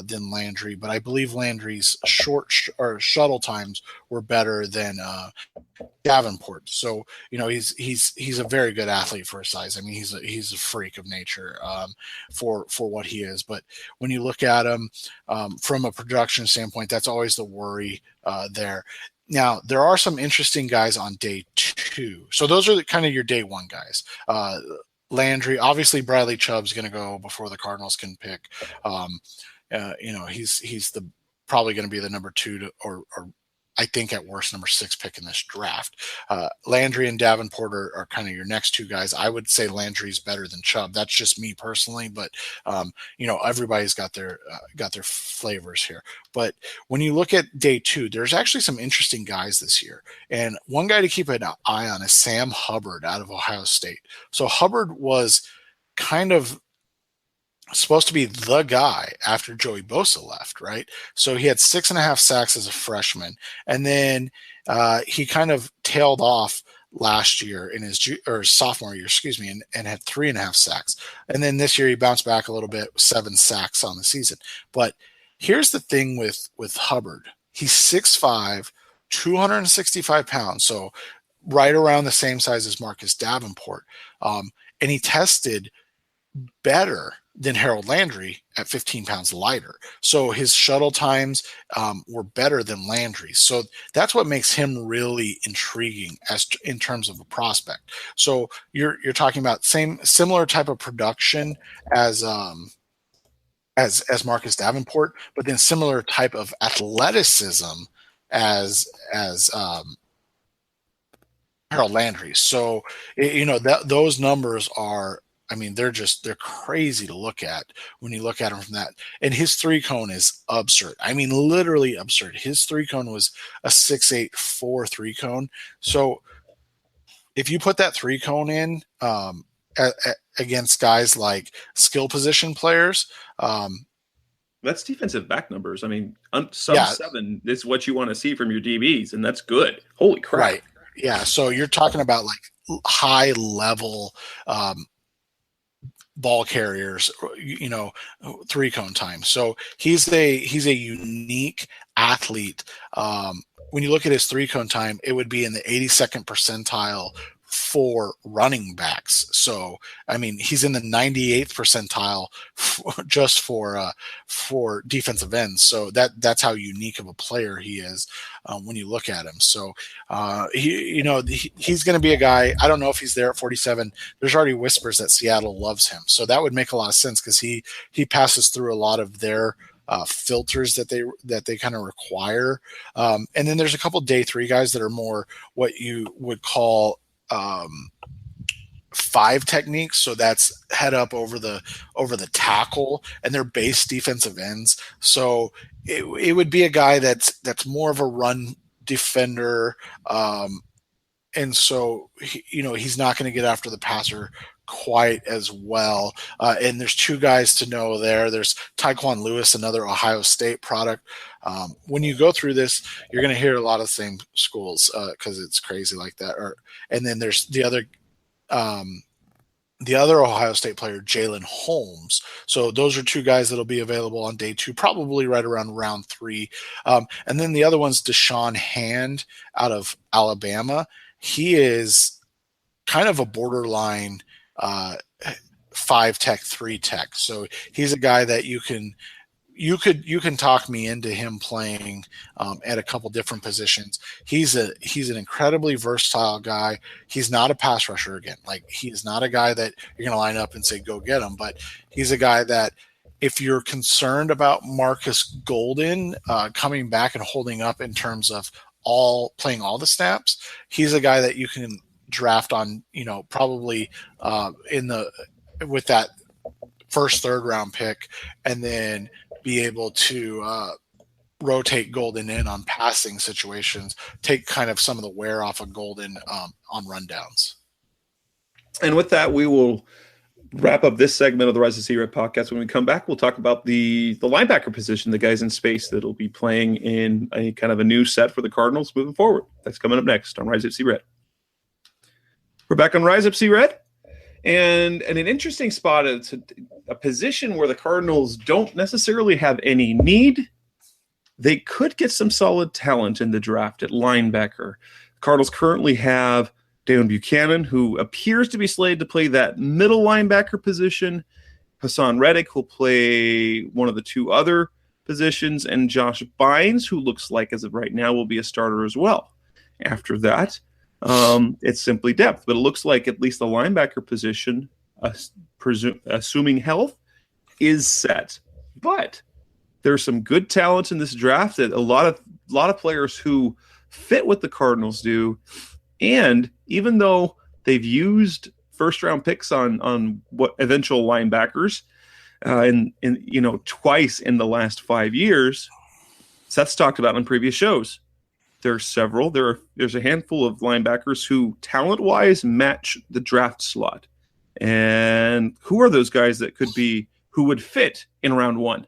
than Landry, but I believe Landry's shuttle times were better than Davenport. So he's a very good athlete for his size. I mean, he's a freak of nature for what he is. But when you look at him from a production standpoint, that's always the worry there. Now, there are some interesting guys on day 2. So those are kind of your day 1 guys. Landry, obviously Bradley Chubb's going to go before the Cardinals can pick. He's probably going to be the number 2 or I think at worst number 6 pick in this draft. Landry and Davenport are kind of your next 2 guys. I would say Landry's better than Chubb. That's just me personally, but everybody's got their flavors here. But when you look at day 2, there's actually some interesting guys this year. And one guy to keep an eye on is Sam Hubbard out of Ohio State. So Hubbard was kind of supposed to be the guy after Joey Bosa left, right? So he had 6.5 sacks as a freshman, and then he kind of tailed off last year in his sophomore year, and had 3.5 sacks. And then this year he bounced back a little bit, 7 sacks on the season. But here's the thing with Hubbard: he's 6'5", 265 pounds, so right around the same size as Marcus Davenport, and he tested better than Harold Landry at 15 pounds lighter. So his shuttle times were better than Landry's. So that's what makes him really intriguing in terms of a prospect. So you're talking about similar type of production as Marcus Davenport, but then similar type of athleticism as Harold Landry. So those numbers are, I mean, they're crazy to look at when you look at him from that. And his 3-cone is absurd. I mean, literally absurd. His 3-cone was a 6'8", 4 3-cone. So if you put that 3-cone in against guys like skill position players, that's defensive back numbers. I mean, sub 7 is what you want to see from your DBs, and that's good. Holy crap. Right. Yeah. So you're talking about like high level ball carriers, 3-cone time. So he's a unique athlete. When you look at his 3-cone time, it would be in the 82nd percentile for running backs. So, I mean, he's in the 98th percentile just for defensive ends. So that's how unique of a player he is when you look at him. So, he's going to be a guy. I don't know if he's there at 47. There's already whispers that Seattle loves him. So that would make a lot of sense because he passes through a lot of their filters that they kind of require. And then there's a couple day 3 guys that are more what you would call 5 techniques. So that's head up over the tackle, and they're base defensive ends. So it would be a guy that's more of a run defender. And so he's not going to get after the passer quite as well. And there's 2 guys to know there. There's Tyquan Lewis, another Ohio State product. When you go through this, you're going to hear a lot of the same schools because it's crazy like that. And then there's the other Ohio State player, Jalen Holmes. So those are 2 guys that'll be available on day 2, probably right around round 3. And then the other one's Deshaun Hand out of Alabama. He is kind of a borderline 5 tech, 3 tech. So he's a guy that you can talk me into him playing at a couple different positions. He's an incredibly versatile guy. He's not a pass rusher again. Like, he's not a guy that you're going to line up and say, go get him. But he's a guy that if you're concerned about Marcus Golden coming back and holding up in terms of playing all the snaps, he's a guy that you can draft on, probably with that first, 3rd round pick, and then be able to rotate Golden in on passing situations, take kind of some of the wear off of Golden on rundowns. And with that, we will wrap up this segment of the Rise of Sea Red podcast. When we come back, we'll talk about the linebacker position, the guys in space that'll be playing in a kind of a new set for the Cardinals moving forward. That's coming up next on Rise Up Sea Red. We're back on Rise Up Sea Red, and an interesting spot. It's a position where the Cardinals don't necessarily have any need. They could get some solid talent in the draft at linebacker. The Cardinals currently have Dalen Buchanan, who appears to be slated to play that middle linebacker position. Hassan Reddick will play one of the two other positions, and Josh Bynes, who looks like as of right now will be a starter as well. After that, it's simply depth, but it looks like at least the linebacker position, assuming health, is set. But there's some good talent in this draft that a lot of players who fit what the Cardinals do. And even though they've used first-round picks on what eventual linebackers, twice in the last 5 years, Seth's talked about on previous shows. There's several. There's a handful of linebackers who, talent-wise, match the draft slot. And who are those guys who would fit in round one?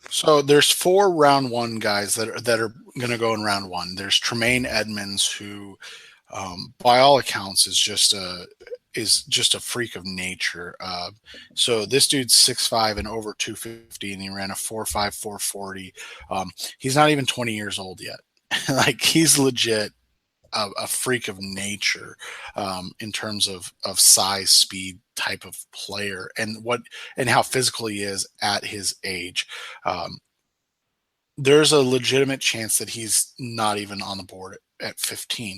So there's 4 round one guys that are going to go in round one. There's Tremaine Edmonds, who, by all accounts, is just a freak of nature. So this dude's 6'5" and over 250, and he ran a 4.5, 440. He's not even 20 years old yet. Like, he's legit a freak of nature in terms of size, speed, type of player, and how physical he is at his age. There's a legitimate chance that he's not even on the board at 15.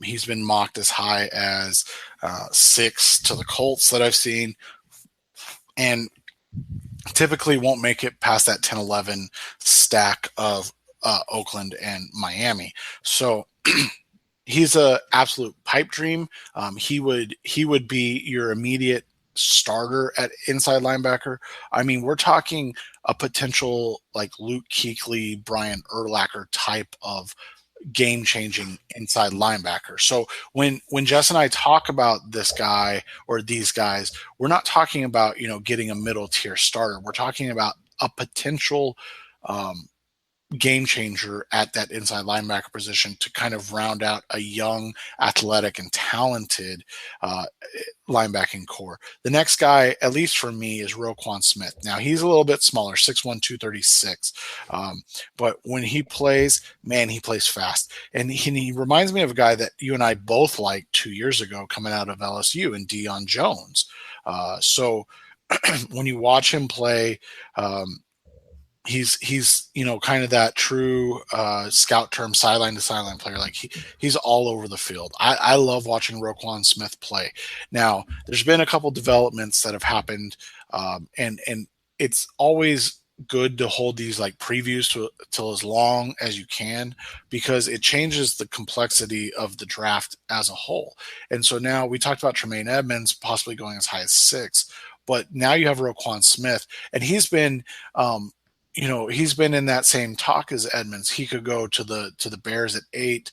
He's been mocked as high as 6 to the Colts that I've seen, and typically won't make it past that 10-11 stack of Oakland and Miami. So he's a absolute pipe dream. He would be your immediate starter at inside linebacker. I mean, we're talking a potential like Luke Kuechly, Brian Urlacher type of game-changing inside linebacker. So when Jess and I talk about this guy or these guys, we're not talking about, getting a middle tier starter. We're talking about a potential game changer at that inside linebacker position to kind of round out a young, athletic, and talented linebacking core. The next guy, at least for me, is Roquan Smith. Now, he's a little bit smaller, 6'1", 236. But when he plays, man, he plays fast. And he reminds me of a guy that you and I both liked 2 years ago coming out of LSU, and Deion Jones. So when you watch him play, he's kind of that true scout term sideline to sideline player. Like he's all over the field. I love watching Roquan Smith play. Now, there's been a couple developments that have happened, and it's always good to hold these like previews till as long as you can, because it changes the complexity of the draft as a whole. And so now we talked about Tremaine Edmonds possibly going as high as 6, but now you have Roquan Smith, and he's been he's been in that same talk as Edmonds. He could go to the Bears at 8,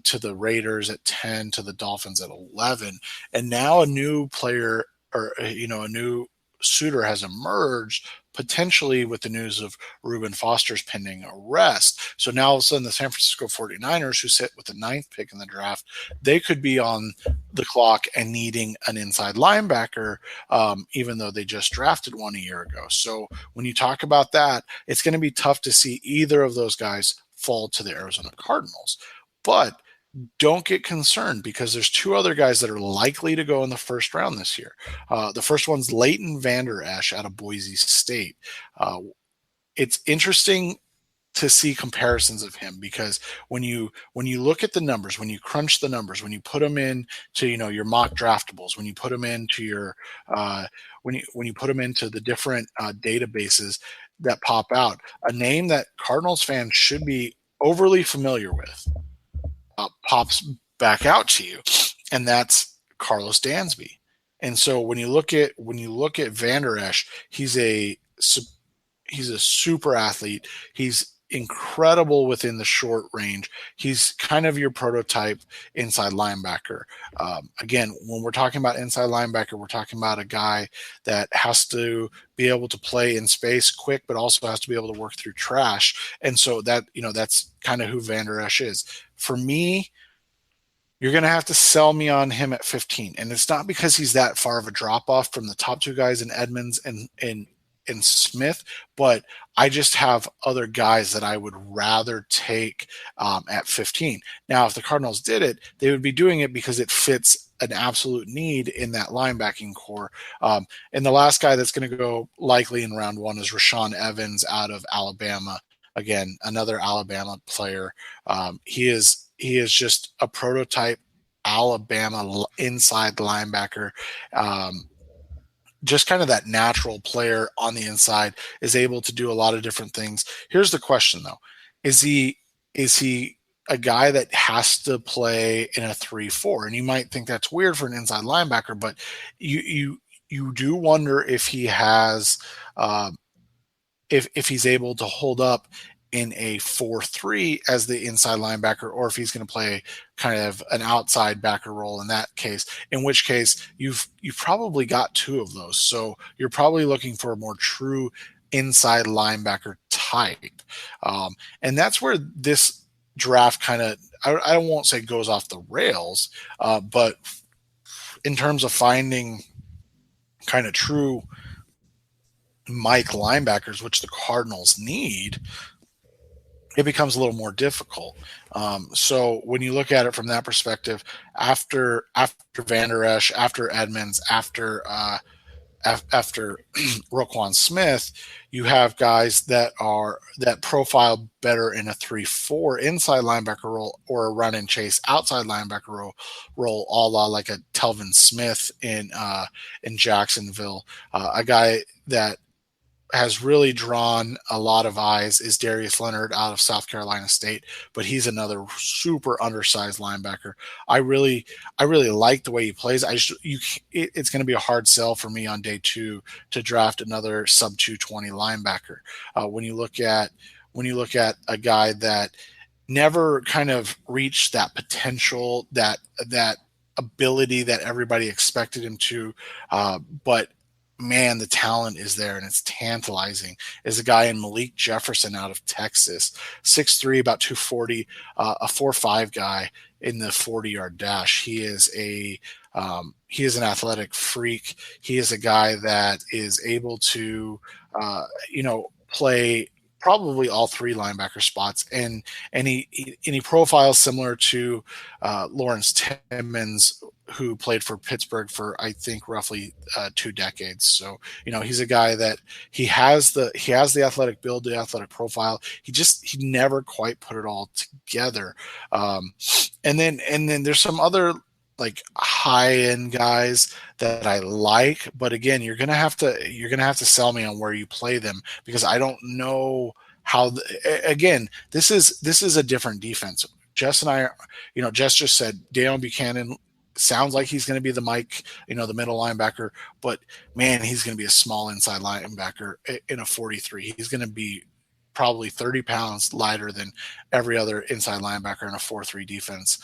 to the Raiders at 10, to the Dolphins at 11. And now a new player or, a new suitor has emerged, potentially with the news of Reuben Foster's pending arrest. So now all of a sudden the San Francisco 49ers, who sit with the 9th pick in the draft, they could be on the clock and needing an inside linebacker, even though they just drafted one a year ago. So when you talk about that, it's going to be tough to see either of those guys fall to the Arizona Cardinals. But don't get concerned, because there's 2 other guys that are likely to go in the first round this year. The first one's Leighton Vander Esch out of Boise State. It's interesting to see comparisons of him, because when you look at the numbers, when you crunch the numbers, when you put them into your mock draftables, when you put them into your when you put them into the different databases that pop out, a name that Cardinals fans should be overly familiar with pops back out to you, and that's Carlos Dansby. And so when you look at Vander Esch, he's a super athlete. He's incredible within the short range. He's kind of your prototype inside linebacker. Again, when we're talking about inside linebacker, we're talking about a guy that has to be able to play in space quick, but also has to be able to work through trash. And so that, that's kind of who Van Der Esch is. For me, you're going to have to sell me on him at 15. And it's not because he's that far of a drop off from the top two guys in Edmonds and Smith, but I just have other guys that I would rather take at 15. Now, if the Cardinals did it, they would be doing it because it fits an absolute need in that linebacking core. And the last guy that's going to go likely in round 1 is Rashaan Evans out of Alabama. Again, another Alabama player. He is just a prototype Alabama inside linebacker. Just kind of that natural player on the inside, is able to do a lot of different things. Here's the question though. Is he a guy that has to play in a 3-4? And you might think that's weird for an inside linebacker, but you do wonder if he has, if he's able to hold up in a 4-3 as the inside linebacker, or if he's going to play kind of an outside backer role in that case, in which case you've probably got 2 of those. So you're probably looking for a more true inside linebacker type. And that's where this draft kind of, I won't say goes off the rails, but in terms of finding kind of true Mike linebackers, which the Cardinals need, it becomes a little more difficult. So when you look at it from that perspective, after Van Der Esch, after Edmonds, after Roquan Smith, you have guys that profile better in a 3-4 inside linebacker role, or a run and chase outside linebacker role, a la like a Telvin Smith in Jacksonville. A guy that has really drawn a lot of eyes is Darius Leonard out of South Carolina State, but he's another super undersized linebacker. I really like the way he plays. It's going to be a hard sell for me on day 2 to draft another sub 220 linebacker. When you look at a guy that never kind of reached that potential, that ability that everybody expected him to, but man, the talent is there and it's tantalizing, is a guy in Malik Jefferson out of Texas, 6'3", about 240, a 4'5" guy in the 40-yard dash. He is an athletic freak. He is a guy that is able to, play probably all 3 linebacker spots, and he profiles similar to Lawrence Timmons, who played for Pittsburgh for, I think, roughly 2 decades. So, he's a guy that he has the athletic build, the athletic profile. He never quite put it all together. And then there's some other like high end guys that I like, but again, you're gonna have to sell me on where you play them, because I don't know how. Again, this is a different defense. Jess and I, Jess just said Deion Buchanan sounds like he's going to be the Mike, the middle linebacker, but man, he's going to be a small inside linebacker in a 43. He's going to be probably 30 pounds lighter than every other inside linebacker in a 4-3 defense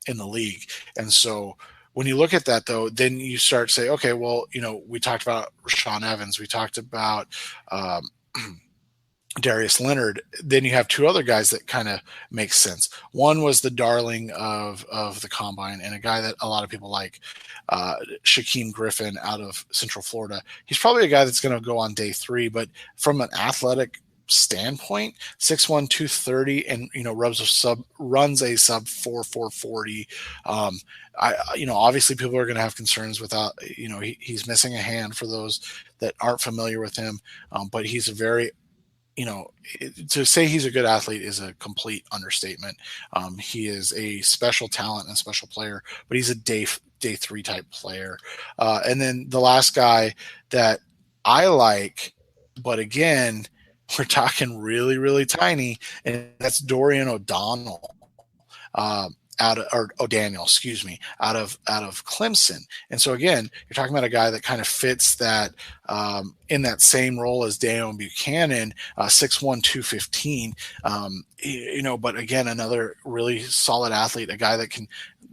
in the league. And so when you look at that, though, then you start to say, okay, well, we talked about Rashaan Evans. We talked about Darius Leonard. Then you have 2 other guys that kind of make sense. One was the darling of the combine, and a guy that a lot of people like, Shaquem Griffin out of Central Florida. He's probably a guy that's going to go on day 3, but from an athletic standpoint, 6'1", 230, and runs a sub 4.40. Obviously people are going to have concerns without, he's missing a hand for those that aren't familiar with him, but he's a very, to say he's a good athlete is a complete understatement. He is a special talent and special player, but he's a day 3 type player. And then the last guy that I like, but again, we're talking really, really tiny, and that's Dorian O'Donnell O'Daniel, excuse me, out of Clemson. And so again, you're talking about a guy that kind of fits that in that same role as Daniel Buchanan, 6'1", 215. But again, another really solid athlete, a guy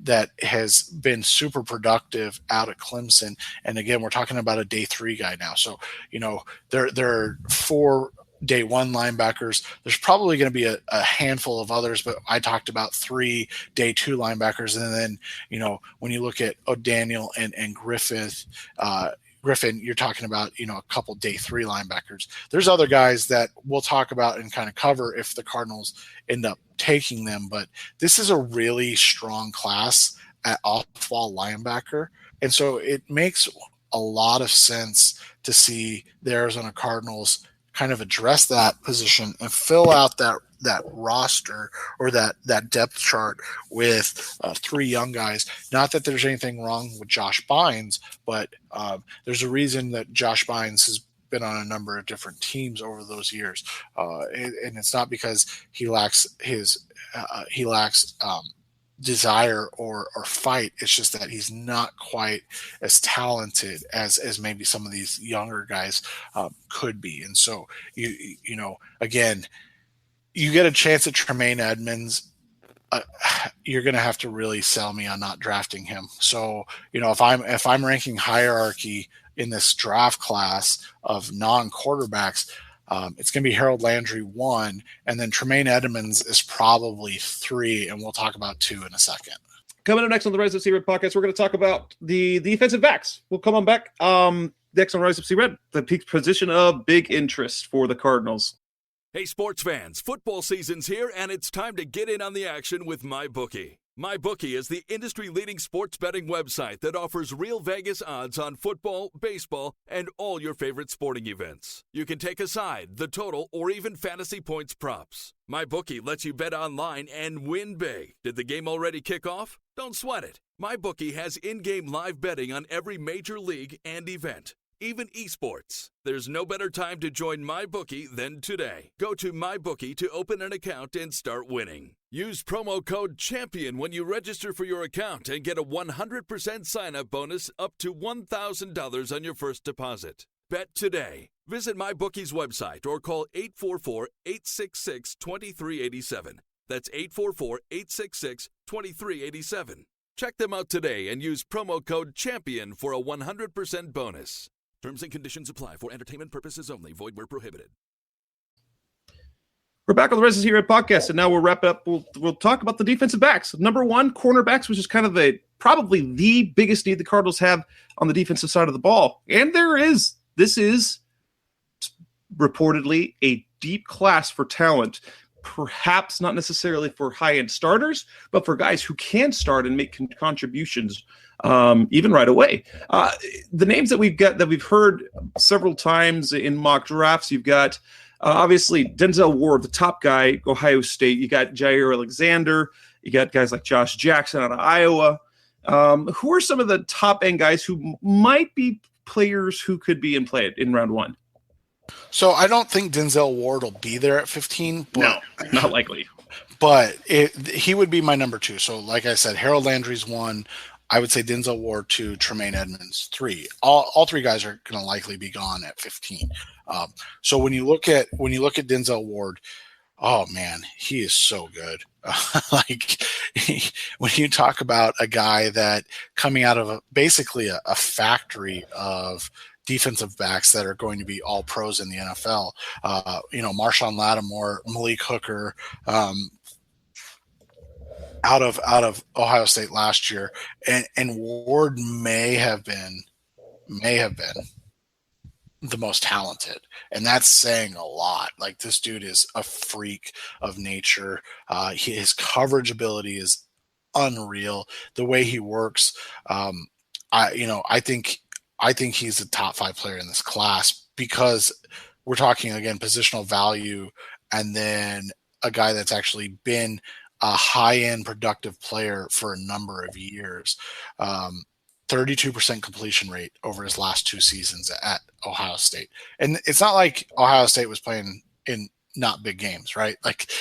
that has been super productive out of Clemson. And again, we're talking about a day 3 guy now. So, there are 4 day 1 linebackers. There's probably going to be a handful of others, but I talked about 3 day 2 linebackers. And then, when you look at O'Daniel and Griffin, you're talking about, a couple day 3 linebackers. There's other guys that we'll talk about and kind of cover if the Cardinals end up taking them. But this is a really strong class at off-ball linebacker. And so it makes a lot of sense to see the Arizona Cardinals kind of address that position and fill out that roster or that depth chart with 3 young guys. Not that there's anything wrong with Josh Bynes, but there's a reason that Josh Bynes has been on a number of different teams over those years, and it's not because he lacks desire or fight. It's just that he's not quite as talented as maybe some of these younger guys could be. And so again, you get a chance at Tremaine Edmonds, you're going to have to really sell me on not drafting him. So if I'm ranking hierarchy in this draft class of non-quarterbacks, it's going to be Harold Landry 1, and then Tremaine Edmonds is probably 3, and we'll talk about 2 in a second. Coming up next on the Rise of C Red podcast, we're going to talk about the defensive backs. We'll come on back. Next on Rise of C Red, the peak position of big interest for the Cardinals. Hey, sports fans, football season's here, and it's time to get in on the action with MyBookie. MyBookie is the industry-leading sports betting website that offers real Vegas odds on football, baseball, and all your favorite sporting events. You can take a side, the total, or even fantasy points props. MyBookie lets you bet online and win big. Did the game already kick off? Don't sweat it. MyBookie has in-game live betting on every major league and event, even esports. There's no better time to join MyBookie than today. Go to MyBookie to open an account and start winning. Use promo code CHAMPION when you register for your account and get a 100% sign-up bonus up to $1,000 on your first deposit. Bet today. Visit MyBookie's website or call 844-866-2387. That's 844-866-2387. Check them out today and use promo code CHAMPION for a 100% bonus. Terms and conditions apply for entertainment purposes only. Void where prohibited. We're back on the Res Here podcast, and now we'll wrap up. We'll talk about the defensive backs. Number 1, cornerbacks, which is kind of probably the biggest need the Cardinals have on the defensive side of the ball. And this is reportedly a deep class for talent. Perhaps not necessarily for high-end starters, but for guys who can start and make contributions even right away. The names that we've heard several times in mock drafts, you've got obviously Denzel Ward, the top guy, Ohio State. You got Jair Alexander. You got guys like Josh Jackson out of Iowa. Who are some of the top-end guys who might be players who could be in play in round 1? So I don't think Denzel Ward will be there at 15. But, no, not likely. But he would be my number 2. So like I said, Harold Landry's 1. I would say Denzel Ward 2, Tremaine Edmonds 3. All 3 guys are going to likely be gone at 15. So when you look at Denzel Ward, oh man, he is so good. When you talk about a guy that coming out of basically a factory of defensive backs that are going to be all pros in the NFL, Marshawn Lattimore, Malik Hooker, out of Ohio State last year, and Ward may have been the most talented, and that's saying a lot. Like, this dude is a freak of nature. His coverage ability is unreal. The way he works, I think he's a top 5 player in this class, because we're talking again positional value, and then a guy that's actually been a high-end productive player for a number of years. 32% completion rate over his last 2 seasons at Ohio State. And it's not like Ohio State was playing in not big games, right? Like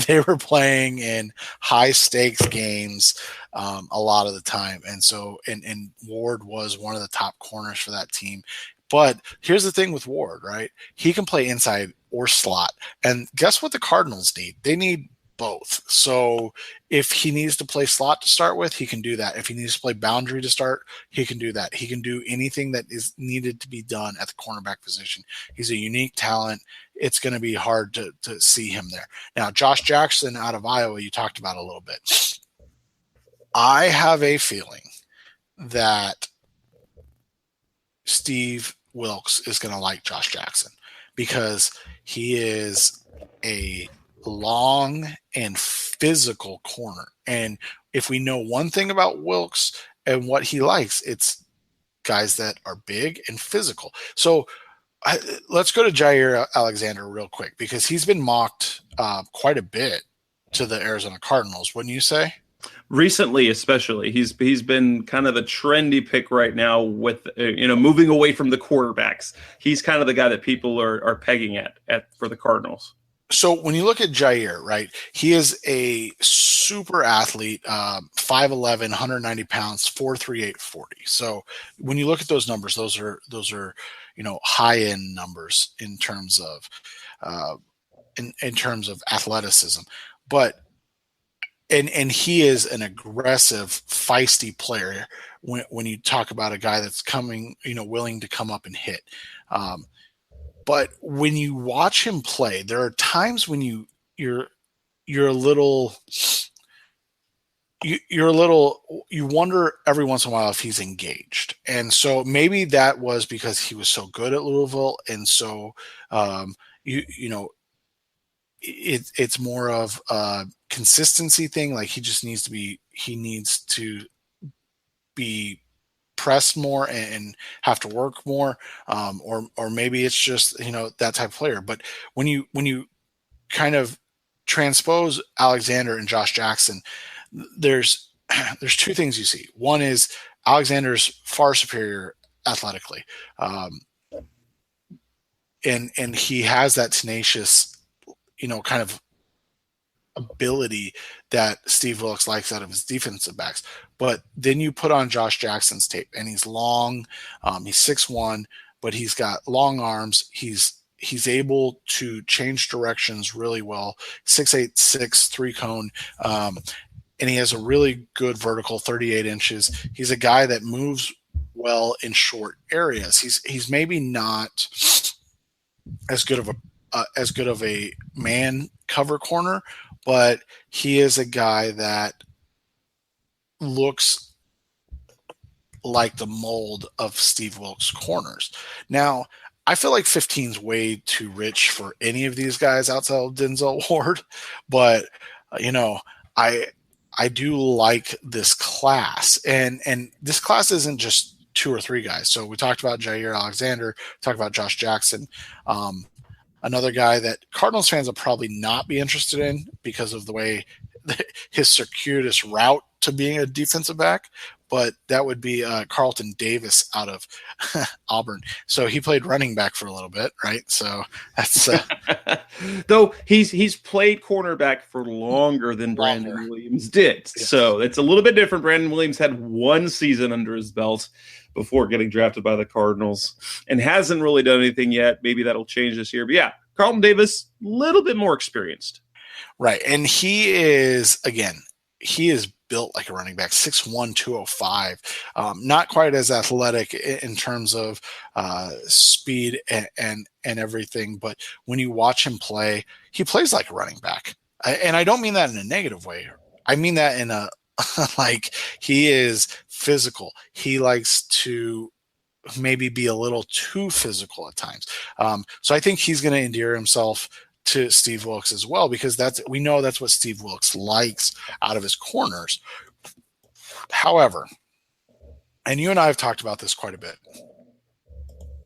they were playing in high stakes games a lot of the time. And so, and Ward was one of the top corners for that team. But here's the thing with Ward, right? He can play inside or slot. And guess what the Cardinals need? They need both. So if he needs to play slot to start with, he can do that. If he needs to play boundary to start, he can do that. He can do anything that is needed to be done at the cornerback position. He's a unique talent. It's going to be hard to see him there. Now, Josh Jackson out of Iowa, you talked about a little bit. I have a feeling that Steve Wilks is going to like Josh Jackson because he is a long and physical corner. And if we know one thing about Wilks and what he likes, it's guys that are big and physical. So let's go to Jair Alexander real quick because he's been mocked quite a bit to the Arizona Cardinals, wouldn't you say? Recently, especially, he's been kind of a trendy pick right now with moving away from the quarterbacks. He's kind of the guy that people are pegging at for the Cardinals. So when you look at Jair, right, he is a super athlete, 5'11", 190 pounds, 4.38 40. So when you look at those numbers, those are high end numbers in terms of in terms of athleticism, but. And he is an aggressive, feisty player when you talk about a guy that's coming, willing to come up and hit. But when you watch him play, there are times when you wonder every once in a while if he's engaged. And so maybe that was because he was so good at Louisville. And so, it's more of a consistency thing. Like he needs to be pressed more and have to work more. Or maybe it's just, that type of player. But when you kind of transpose Alexander and Josh Jackson, there's two things you see. One is Alexander's far superior athletically. And he has that tenacious, kind of ability that Steve Wilks likes out of his defensive backs. But then you put on Josh Jackson's tape, and he's long. He's 6'1", but he's got long arms. He's able to change directions really well. 6'8", 6'3" cone. And he has a really good vertical, 38 inches. He's a guy that moves well in short areas. He's maybe not as good of a man cover corner, but he is a guy that looks like the mold of Steve Wilks' corners. Now, I feel like 15 is way too rich for any of these guys outside of Denzel Ward, but I do like this class, and this class isn't just 2 or 3 guys. So we talked about Jair Alexander, talked about Josh Jackson. Another guy that Cardinals fans will probably not be interested in because of the way his circuitous route to being a defensive back, but that would be Carlton Davis out of Auburn. So he played running back for a little bit, right? So that's though he's played cornerback for longer than Brandon Williams did. Yes. So it's a little bit different. Brandon Williams had 1 season under his belt before getting drafted by the Cardinals and hasn't really done anything yet. Maybe that'll change this year. But yeah, Carlton Davis, a little bit more experienced. Right. And he is built like a running back, 6'1", 205. Not quite as athletic in terms of speed and everything. But when you watch him play, he plays like a running back. And I don't mean that in a negative way. I mean that in a like he is physical. He likes to maybe be a little too physical at times. So I think he's going to endear himself to Steve Wilks as well, because we know that's what Steve Wilks likes out of his corners. However, and you and I have talked about this quite a bit,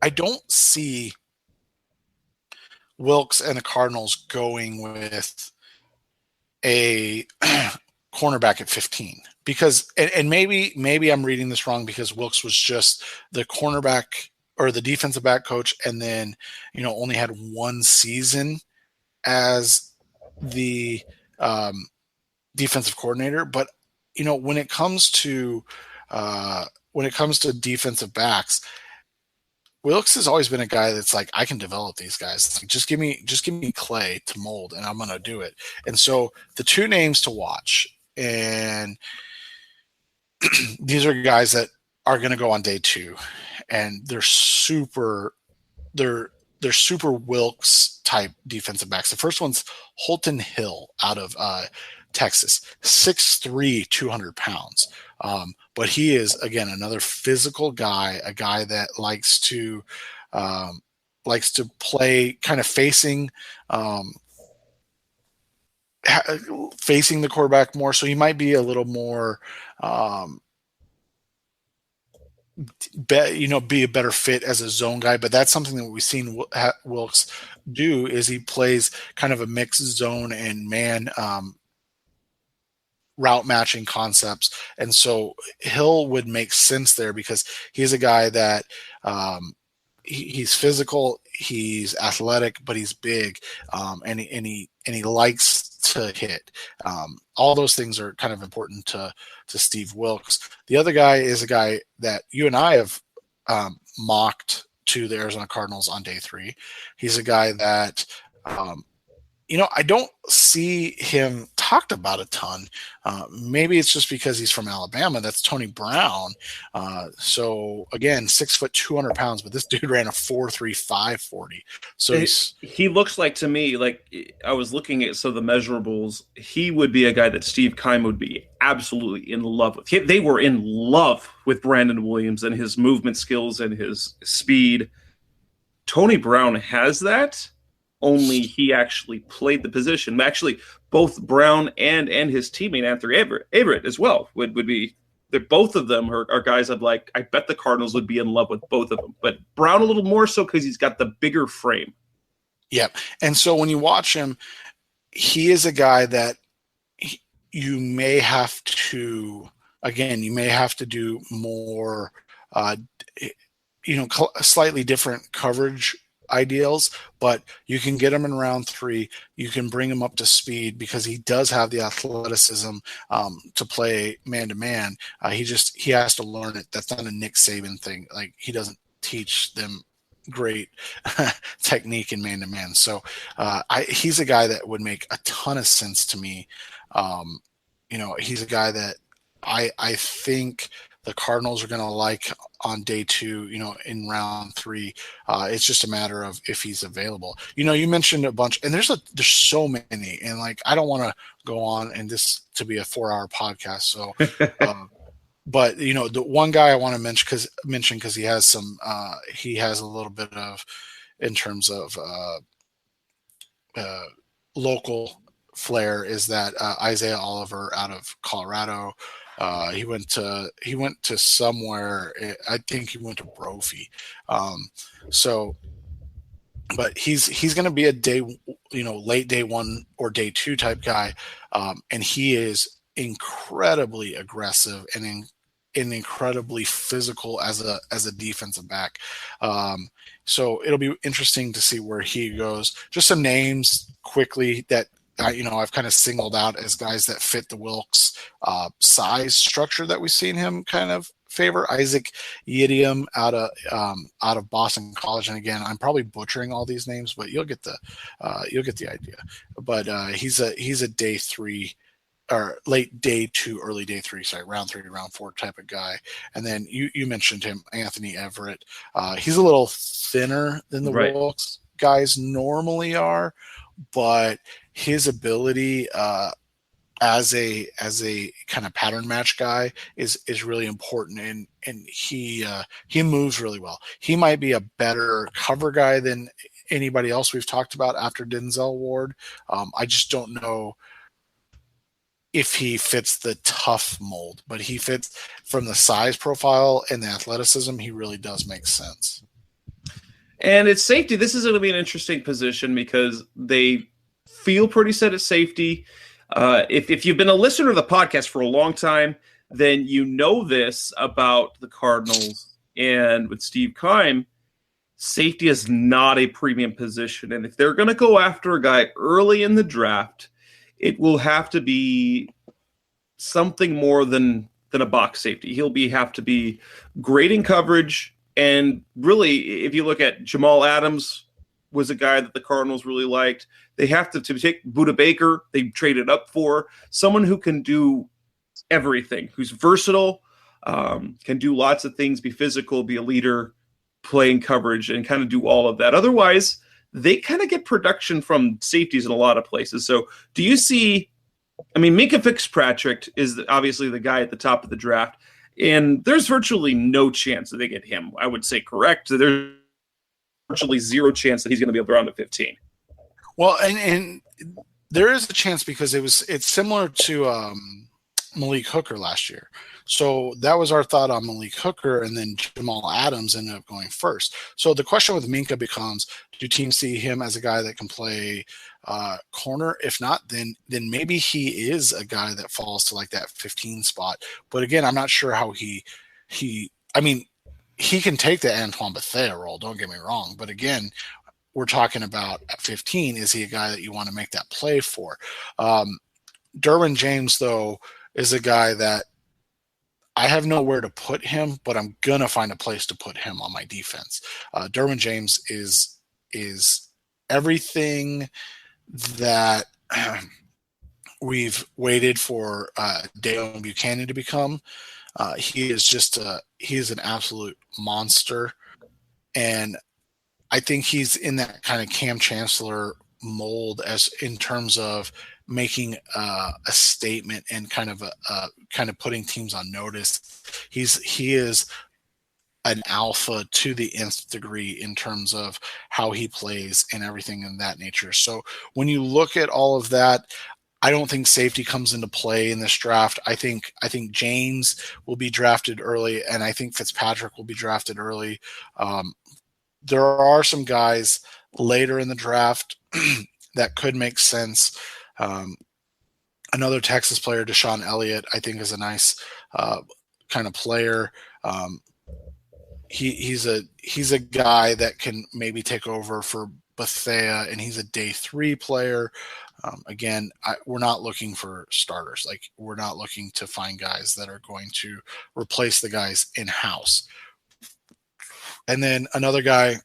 I don't see Wilks and the Cardinals going with a cornerback at 15 because, and maybe I'm reading this wrong because Wilks was just the cornerback or the defensive back coach and then, only had 1 season as the defensive coordinator, but when it comes to defensive backs, Wilkes has always been a guy that's like, I can develop these guys. Like, just give me clay to mold, and I'm going to do it. And so the two names to watch, and these are guys that are going to go on day 2, and they're super Wilkes type defensive backs. The first one's Holton Hill out of Texas, 6'3", 200 pounds. But he is, again, another physical guy, a guy that likes to play kind of facing the quarterback more. So he might be a little more, be a better fit as a zone guy. But that's something that we've seen Wilkes do, is he plays kind of a mixed zone and man route matching concepts. And so Hill would make sense there, because he's a guy that he's physical, he's athletic, but he's big, and he likes to hit. All those things are kind of important to Steve Wilkes. The other guy is a guy that you and I have mocked to the Arizona Cardinals on day 3. He's a guy that I don't see him talked about a ton. Maybe it's just because he's from Alabama. That's Tony Brown. So again, 6 foot, 200 pounds, but this dude ran a 4.3 540. So he looks like, to me, like, I was looking at some of the measurables. He would be a guy that Steve Keim would be absolutely in love with. They were in love with Brandon Williams and his movement skills and his speed. Tony Brown has that. Only he actually played the position. Actually, both Brown and his teammate Anthony Averett as well would be. Both of them are guys I bet the Cardinals would be in love with both of them. But Brown a little more so because he's got the bigger frame. Yep. And so when you watch him, he is a guy that you may have to do more, slightly different coverage ideals, but you can get him in round 3. You can bring him up to speed because he does have the athleticism to play man to man. He has to learn it. That's not a Nick Saban thing. Like, he doesn't teach them great technique in man to man. So he's a guy that would make a ton of sense to me. He's a guy that I think the Cardinals are going to like on day 2, in round 3. It's just a matter of if he's available. You mentioned a bunch, and there's so many, and I don't want to go on and this to be a 4-hour podcast. So, but the one guy I want to mention because he has a little bit of, in terms of local flair, is that Isaiah Oliver out of Colorado. He went to somewhere. I think he went to Brophy. But he's going to be a day, late day 1 or day 2 type guy. And he is incredibly aggressive and incredibly physical as a defensive back. So it'll be interesting to see where he goes. Just some names quickly that I've kind of singled out as guys that fit the Wilkes size structure that we've seen him kind of favor. Isaac Yidium out of Boston College, and again, I'm probably butchering all these names, but you'll get the idea. But he's a day 3 or late day 2, early day 3, round 3 to round 4 type of guy. And then you mentioned him, Anthony Averett. He's a little thinner than the Wilkes guys normally are, but his ability as a kind of pattern match guy is really important, and he moves really well. He might be a better cover guy than anybody else we've talked about after Denzel Ward. I just don't know if he fits the tough mold, but he fits from the size profile and the athleticism. He really does make sense. And it's safety. This is going to be an interesting position because they feel pretty set at safety. If you've been a listener to the podcast for a long time, then you know this about the Cardinals and with Steve Keim. safety is not a premium position. And if they're going to go after a guy early in the draft, it will have to be something more than a box safety. He'll have to be great in coverage. And really, if you look at Jamal Adams was a guy that the Cardinals really liked. They have to take Budda Baker. They traded up for someone who can do everything, who's versatile, can do lots of things, be physical, be a leader, play in coverage, and kind of do all of that. Otherwise, they kind of get production from safeties in a lot of places. So do you see, I mean, Minkah Fitzpatrick is obviously the guy at the top of the draft, and there's virtually no chance that they get him. I would say correct. There's virtually zero chance that he's going to be able to round to 15. Well, and there is a chance because it's similar to Malik Hooker last year. So that was our thought on Malik Hooker, and then Jamal Adams ended up going first. So the question with Minkah becomes, do teams see him as a guy that can play corner? If not, then maybe he is a guy that falls to like that 15 spot. But again, I'm not sure how he can take the Antoine Bethea role, don't get me wrong. But again, we're talking about at 15, is he a guy that you want to make that play for? Derwin James, though, is a guy that I have nowhere to put him, but I'm going to find a place to put him on my defense. Derwin James is everything that we've waited for Dale Buchanan to become. He is an absolute monster. And I think he's in that kind of Cam Chancellor mold as in terms of making a statement and kind of putting teams on notice. He is an alpha to the nth degree in terms of how he plays and everything in that nature. So when you look at all of that, I don't think safety comes into play in this draft. I think James will be drafted early, and I think Fitzpatrick will be drafted early. There are some guys later in the draft that could make sense. Another Texas player, Deshaun Elliott, I think is a nice kind of player. He's a guy that can maybe take over for Bethea, and he's a day 3 player. Again, we're not looking for starters. Like, we're not looking to find guys that are going to replace the guys in-house. And then another guy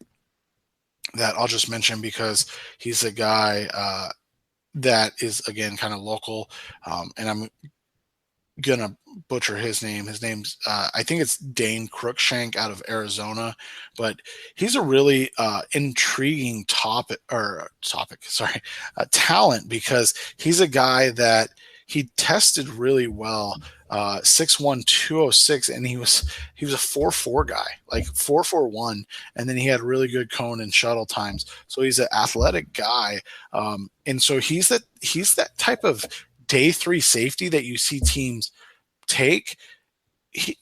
that I'll just mention because he's a guy that is, again, kind of local, and I'm going to butcher his name. His name's, I think it's Dane Cruikshank out of Arizona, but he's a really intriguing talent because he's a guy that he tested really well, 6'1", 206, and he was a 4.4 guy, like 4.41, and then he had really good cone and shuttle times. So he's an athletic guy, and so he's that type of day 3 safety that you see teams take.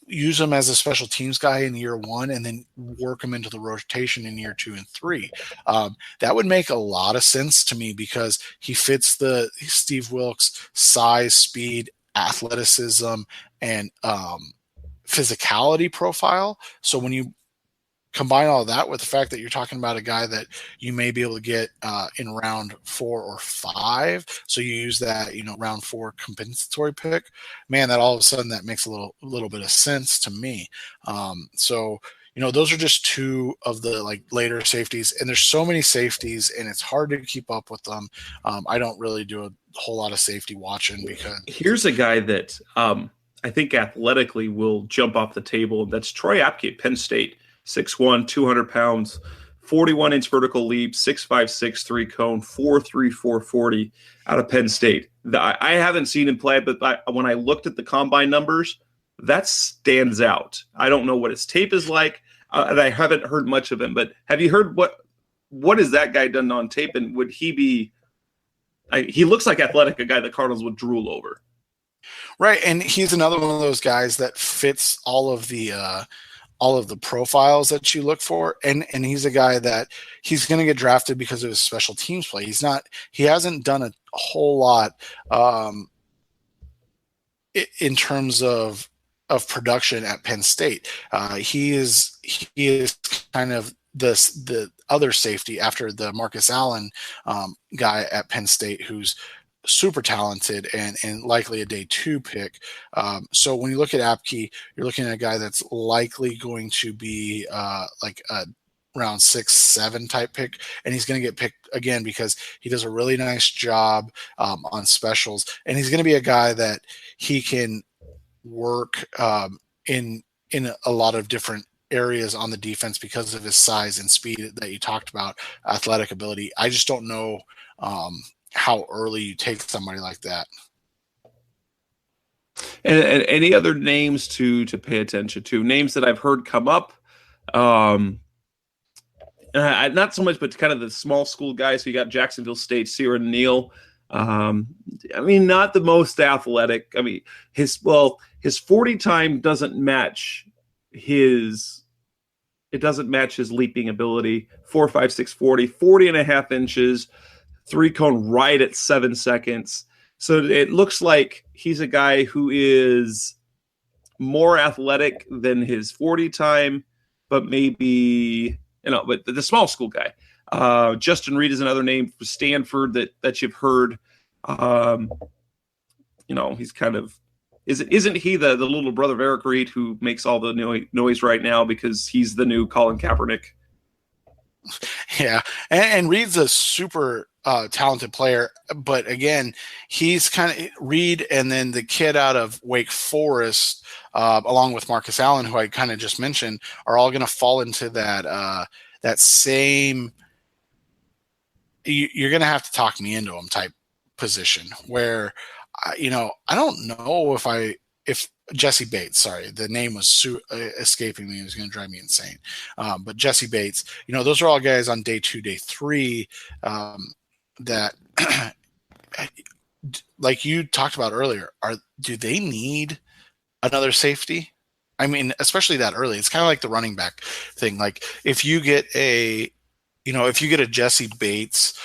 Use him as a special teams guy in year 1 and then work him into the rotation in year 2 and 3. That would make a lot of sense to me because he fits the Steve Wilks size, speed, athleticism, and physicality profile. So when you combine all of that with the fact that you're talking about a guy that you may be able to get in round 4 or 5, so you use that, round 4 compensatory pick, man, that all of a sudden that makes a little bit of sense to me. So those are just 2 of the later safeties, and there's so many safeties, and it's hard to keep up with them. I don't really do a whole lot of safety watching because here's a guy that I think athletically will jump off the table. That's Troy Apke at Penn State. 6'1", 200 pounds, 41-inch vertical leap, 6'5", 6'3" cone, 4'3", 440 out of Penn State. I haven't seen him play, but when I looked at the combine numbers, that stands out. I don't know what his tape is like, and I haven't heard much of him. But have you heard what has that guy done on tape, and would he be he looks like athletic, a guy the Cardinals would drool over. Right, and he's another one of those guys that fits all of the profiles that you look for. And he's a guy that he's going to get drafted because of his special teams play. He hasn't done a whole lot in terms of production at Penn State. He is kind of the other safety after the Marcus Allen guy at Penn State, who's super talented and likely a day 2 pick. So when you look at Apke, you're looking at a guy that's likely going to be like a round 6-7 type pick, and he's going to get picked again because he does a really nice job on specials, and he's going to be a guy that he can work in a lot of different areas on the defense because of his size and speed that you talked about, athletic ability. I just don't know how early you take somebody like that. And any other names to pay attention to? Names that I've heard come up. Not so much, but kind of the small school guys. So you got Jacksonville State, Ciaran Neal. I mean, not the most athletic. I mean, his 40 time doesn't match his leaping ability. 4.56 40 and a half inches. 3-cone right at 7 seconds. So it looks like he's a guy who is more athletic than his 40 time, but maybe, but the small school guy. Justin Reed is another name for Stanford that you've heard. He's kind of, isn't he the little brother of Eric Reed who makes all the noise right now because he's the new Colin Kaepernick? Yeah. And Reed's a super talented player, but again, he's kind of Reed, and then the kid out of Wake Forest, along with Marcus Allen, who I kind of just mentioned, are all going to fall into that same. You're going to have to talk me into him type position where, I don't know if Jesse Bates, sorry, the name was escaping me. It was going to drive me insane. But Jesse Bates, those are all guys on day 2, day 3 that, like you talked about earlier, do they need another safety? I mean, especially that early. It's kind of like the running back thing. Like if you get a Jesse Bates,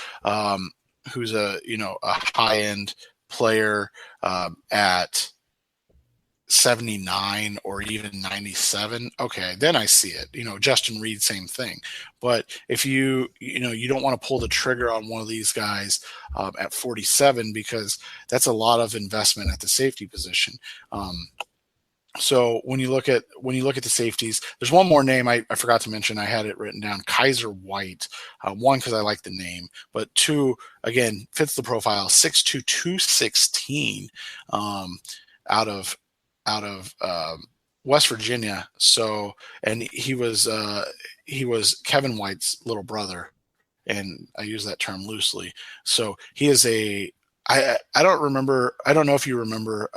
who's a high end player at 79 or even 97, okay, then I see it. Justin Reed, same thing. But if you don't want to pull the trigger on one of these guys at 47, because that's a lot of investment at the safety position. So when you look at the safeties, there's one more name I forgot to mention. I had it written down, Kaiser White. One, because I like the name, but 2, again, fits the profile. 6'2", 216, out of West Virginia. So, and he was Kevin White's little brother, and I use that term loosely. So he is I don't know if you remember.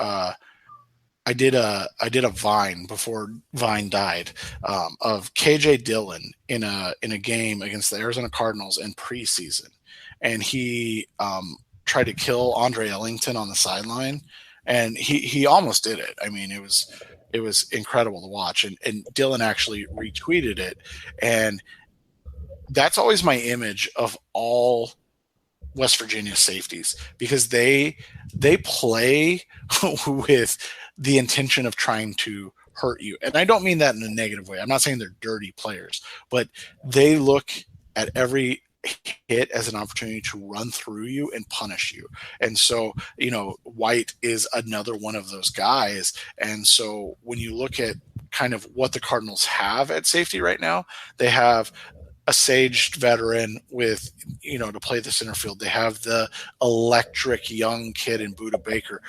I did a Vine before Vine died of KJ Dillon in a game against the Arizona Cardinals in preseason, and he tried to kill Andre Ellington on the sideline, and he almost did it. I mean, it was incredible to watch, and Dillon actually retweeted it, and that's always my image of all West Virginia safeties, because they play with the intention of trying to hurt you. And I don't mean that in a negative way. I'm not saying they're dirty players, but they look at every hit as an opportunity to run through you and punish you. And so, White is another one of those guys. And so when you look at kind of what the Cardinals have at safety right now, they have a saged veteran with, to play the center field. They have the electric young kid in Budda Baker.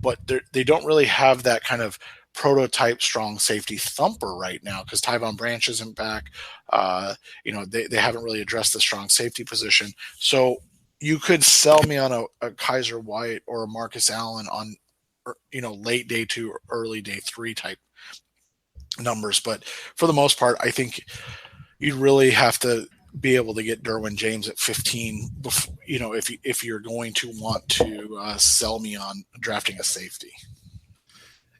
But they don't really have that kind of prototype strong safety thumper right now because Tyvon Branch isn't back. They haven't really addressed the strong safety position. So you could sell me on a Kaiser White or a Marcus Allen on, late day 2 or early day 3 type numbers. But for the most part, I think you'd really have to be able to get Derwin James at 15, if you're going to want to sell me on drafting a safety.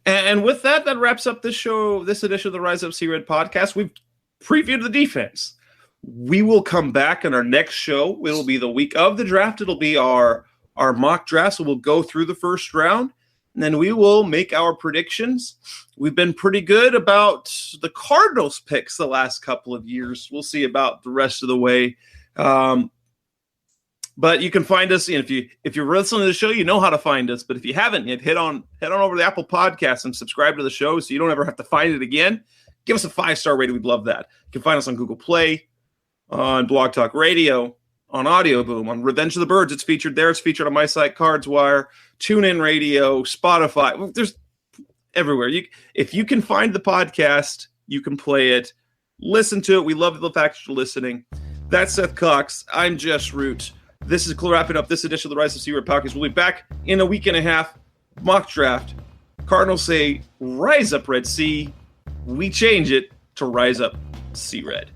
And with that wraps up this show, this edition of the Rise Up Sea Red podcast. We've previewed the defense. We will come back in our next show. It'll be the week of the draft. It'll be our mock draft. So we'll go through the first round. and then we will make our predictions. We've been pretty good about the Cardinals picks the last couple of years. We'll see about the rest of the way. But you can find us, and if you're listening to the show, you know how to find us. But if you haven't yet, head on over to the Apple Podcasts and subscribe to the show so you don't ever have to find it again. Give us a 5-star rating. We'd love that. You can find us on Google Play, on Blog Talk Radio, on Audio Boom, on Revenge of the Birds. It's featured there. It's featured on my site, CardsWire, TuneIn Radio, Spotify. There's everywhere. If you can find the podcast, you can play it. Listen to it. We love the fact that you're listening. That's Seth Cox. I'm Jess Root. This is wrapping up this edition of the Rise of C-Red podcast. We'll be back in a week and a half. Mock draft. Cardinals say, rise up, Red C. We change it to rise up, C-Red.